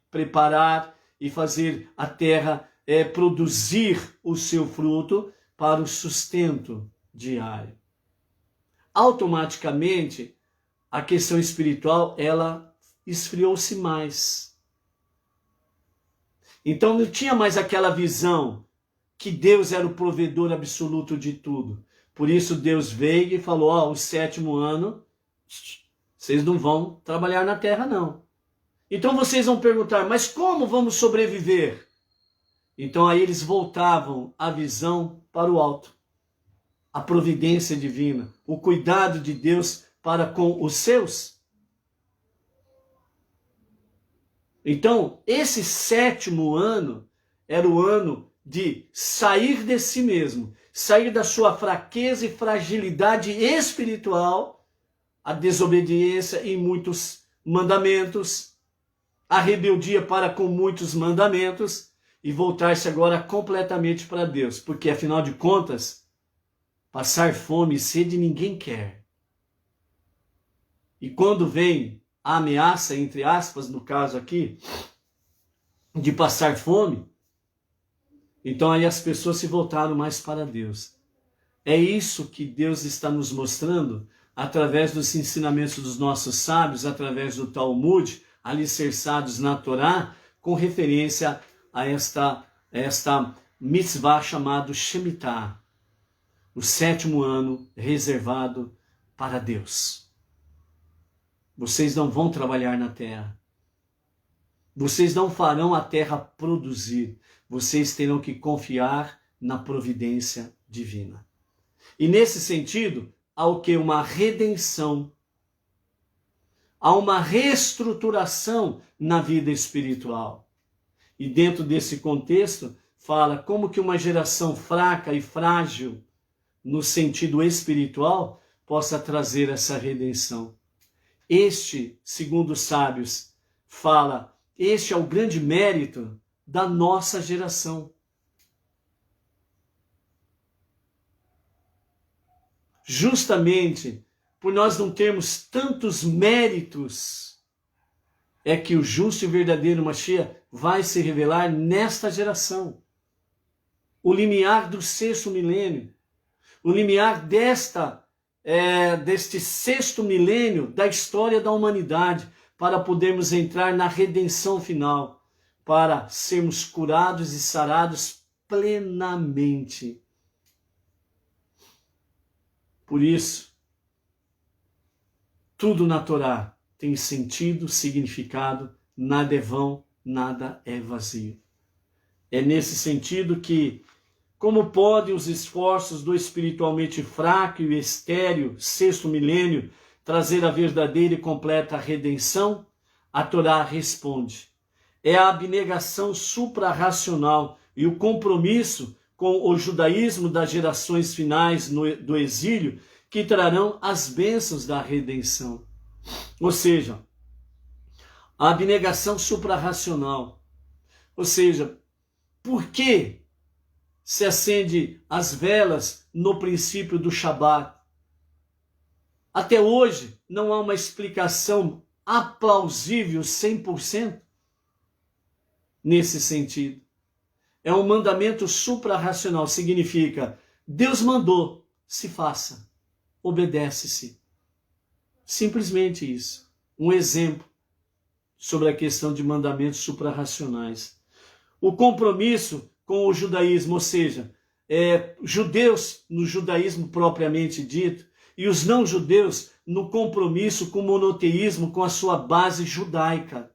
preparar e fazer a terra produzir o seu fruto para o sustento diário. Automaticamente, a questão espiritual, ela esfriou-se mais. Então não tinha mais aquela visão que Deus era o provedor absoluto de tudo. Por isso Deus veio e falou, o 7º ano, vocês não vão trabalhar na terra não. Então vocês vão perguntar, mas como vamos sobreviver? Então aí eles voltavam a visão para o alto. A providência divina, o cuidado de Deus para com os seus. Então, esse 7º ano era o ano de sair de si mesmo, sair da sua fraqueza e fragilidade espiritual, a desobediência em muitos mandamentos, a rebeldia para com muitos mandamentos e voltar-se agora completamente para Deus, porque afinal de contas, passar fome e sede ninguém quer. E quando vem a ameaça, entre aspas, no caso aqui, de passar fome, então aí as pessoas se voltaram mais para Deus. É isso que Deus está nos mostrando através dos ensinamentos dos nossos sábios, através do Talmud, alicerçados na Torá, com referência a esta mitzvah chamada Shemitah, o 7º ano reservado para Deus. Vocês não vão trabalhar na terra. Vocês não farão a terra produzir. Vocês terão que confiar na providência divina. E nesse sentido, há o que? Uma redenção. Há uma reestruturação na vida espiritual. E dentro desse contexto, fala como que uma geração fraca e frágil, no sentido espiritual, possa trazer essa redenção. Este, segundo os sábios, fala, este é o grande mérito da nossa geração. Justamente por nós não termos tantos méritos, é que o justo e verdadeiro Mashiach vai se revelar nesta geração. O limiar do 6º milênio, o limiar deste 6º milênio da história da humanidade, para podermos entrar na redenção final, para sermos curados e sarados plenamente. Por isso, tudo na Torá tem sentido, significado, nada é vão, nada é vazio. É nesse sentido que, como podem os esforços do espiritualmente fraco e estéril 6º milênio trazer a verdadeira e completa redenção? A Torá responde. É a abnegação suprarracional e o compromisso com o judaísmo das gerações finais do exílio que trarão as bênçãos da redenção. Ou seja, a abnegação suprarracional. Ou seja, por que se acende as velas no princípio do Shabat? Até hoje não há uma explicação aplausível 100% nesse sentido. É um mandamento suprarracional, significa Deus mandou, se faça, obedece-se. Simplesmente isso. Um exemplo sobre a questão de mandamentos suprarracionais. O compromisso com o judaísmo, ou seja, judeus no judaísmo propriamente dito, e os não-judeus no compromisso com o monoteísmo, com a sua base judaica,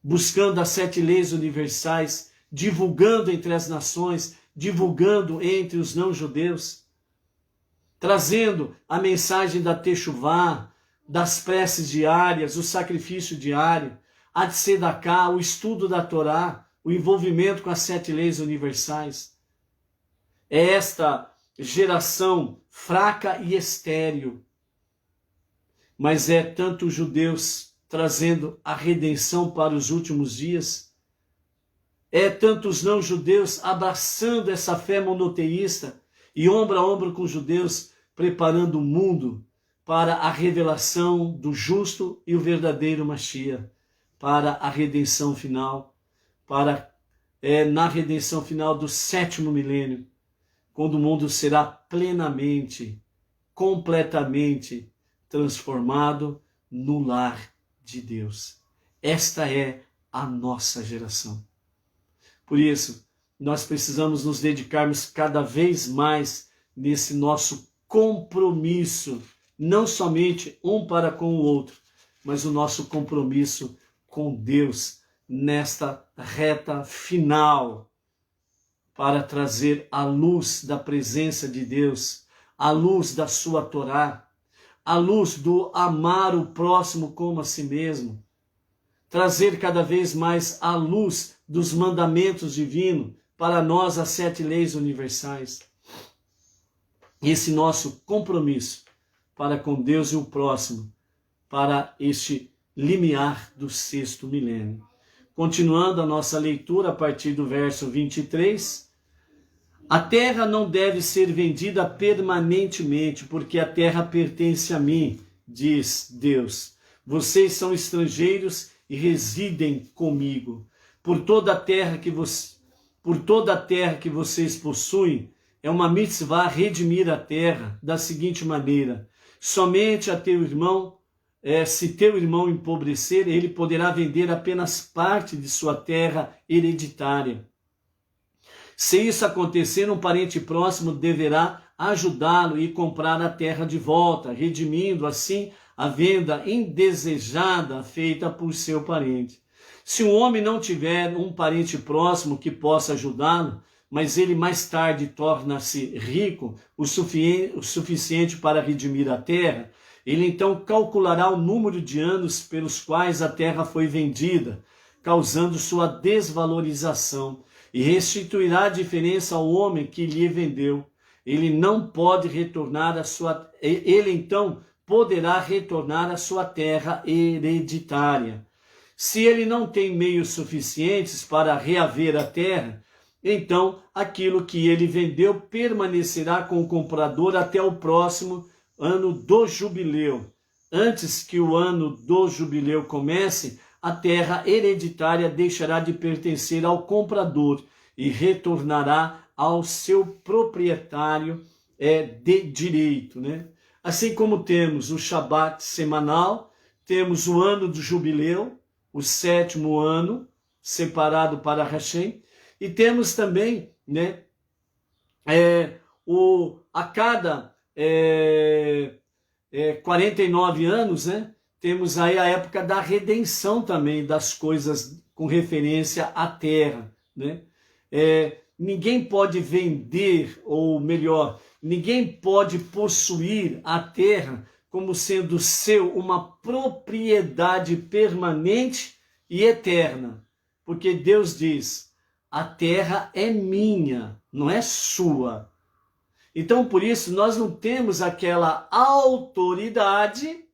buscando as 7 leis universais, divulgando entre as nações, divulgando entre os não-judeus, trazendo a mensagem da Techuvá, das preces diárias, o sacrifício diário, a Tzedaká, o estudo da Torá, o envolvimento com as 7 leis universais. É esta geração fraca e estéril, mas é tanto os judeus trazendo a redenção para os últimos dias, é tanto os não-judeus abraçando essa fé monoteísta e ombro a ombro com os judeus, preparando o mundo para a revelação do justo e o verdadeiro Mashiach, para a redenção final, na redenção final do 7º milênio, quando o mundo será plenamente, completamente transformado no lar de Deus. Esta é a nossa geração. Por isso, nós precisamos nos dedicarmos cada vez mais nesse nosso compromisso, não somente um para com o outro, mas o nosso compromisso com Deus nesta reta final, para trazer a luz da presença de Deus, a luz da sua Torá, a luz do amar o próximo como a si mesmo, trazer cada vez mais a luz dos mandamentos divinos para nós, as 7 leis universais. Esse nosso compromisso para com Deus e o próximo, para este limiar do 6º milênio. Continuando a nossa leitura a partir do verso 23, a terra não deve ser vendida permanentemente, porque a terra pertence a mim, diz Deus. Vocês são estrangeiros e residem comigo. Por toda a terra que vocês possuem, é uma mitzvah redimir a terra da seguinte maneira: somente a teu irmão, se teu irmão empobrecer, ele poderá vender apenas parte de sua terra hereditária. Se isso acontecer, um parente próximo deverá ajudá-lo e comprar a terra de volta, redimindo assim a venda indesejada feita por seu parente. Se um homem não tiver um parente próximo que possa ajudá-lo, mas ele mais tarde torna-se rico o suficiente para redimir a terra, ele então calculará o número de anos pelos quais a terra foi vendida, causando sua desvalorização, e restituirá a diferença ao homem que lhe vendeu. Ele então poderá retornar à sua terra hereditária. Se ele não tem meios suficientes para reaver a terra, então aquilo que ele vendeu permanecerá com o comprador até o próximo ano do jubileu. Antes que o ano do jubileu comece, a terra hereditária deixará de pertencer ao comprador e retornará ao seu proprietário de direito, né? Assim como temos o Shabat semanal, temos o ano do jubileu, o 7º ano, separado para Hashem, e temos também, né, a cada 49 anos, né, temos aí a época da redenção também das coisas com referência à terra, né? Ninguém pode vender, ou melhor, ninguém pode possuir a terra como sendo seu uma propriedade permanente e eterna. Porque Deus diz, a terra é minha, não é sua. Então, por isso, nós não temos aquela autoridade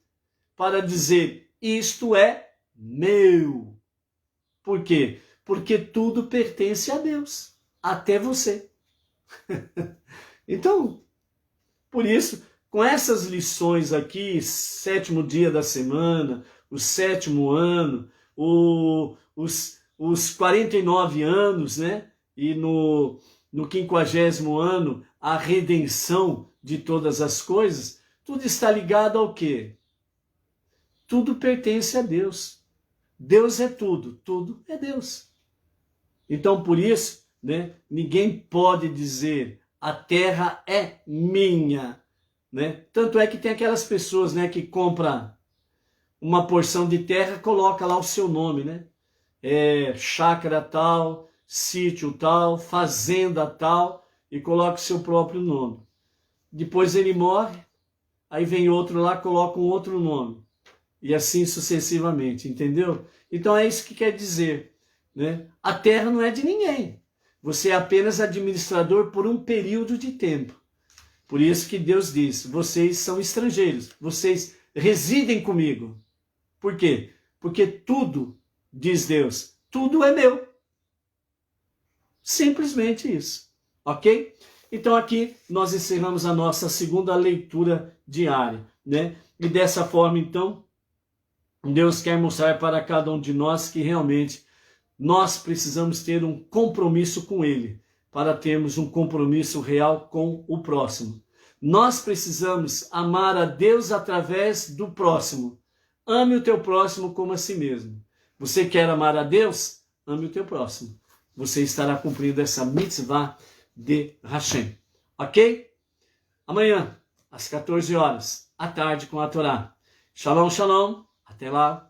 para dizer, isto é meu. Por quê? Porque tudo pertence a Deus, até você. Então, por isso, com essas lições aqui, 7º dia da semana, o 7º ano, os 49 anos, né? E no 50º ano, a redenção de todas as coisas, tudo está ligado ao quê? Tudo pertence a Deus. Deus é tudo, tudo é Deus. Então, por isso, né, ninguém pode dizer a terra é minha, né? Tanto é que tem aquelas pessoas, né, que compram uma porção de terra, coloca lá o seu nome, né? Chácara tal, sítio tal, fazenda tal, e coloca o seu próprio nome. Depois ele morre, aí vem outro lá, coloca um outro nome. E assim sucessivamente, entendeu? Então é isso que quer dizer, né? A terra não é de ninguém. Você é apenas administrador por um período de tempo. Por isso que Deus diz, vocês são estrangeiros, vocês residem comigo. Por quê? Porque tudo, diz Deus, tudo é meu. Simplesmente isso, ok? Então aqui nós encerramos a nossa segunda leitura diária, né? E dessa forma, então, Deus quer mostrar para cada um de nós que realmente nós precisamos ter um compromisso com Ele, para termos um compromisso real com o próximo. Nós precisamos amar a Deus através do próximo. Ame o teu próximo como a si mesmo. Você quer amar a Deus? Ame o teu próximo. Você estará cumprindo essa mitzvah de Hashem. Ok? Amanhã, às 14 horas, à tarde com a Torá. Shalom, shalom. Até lá.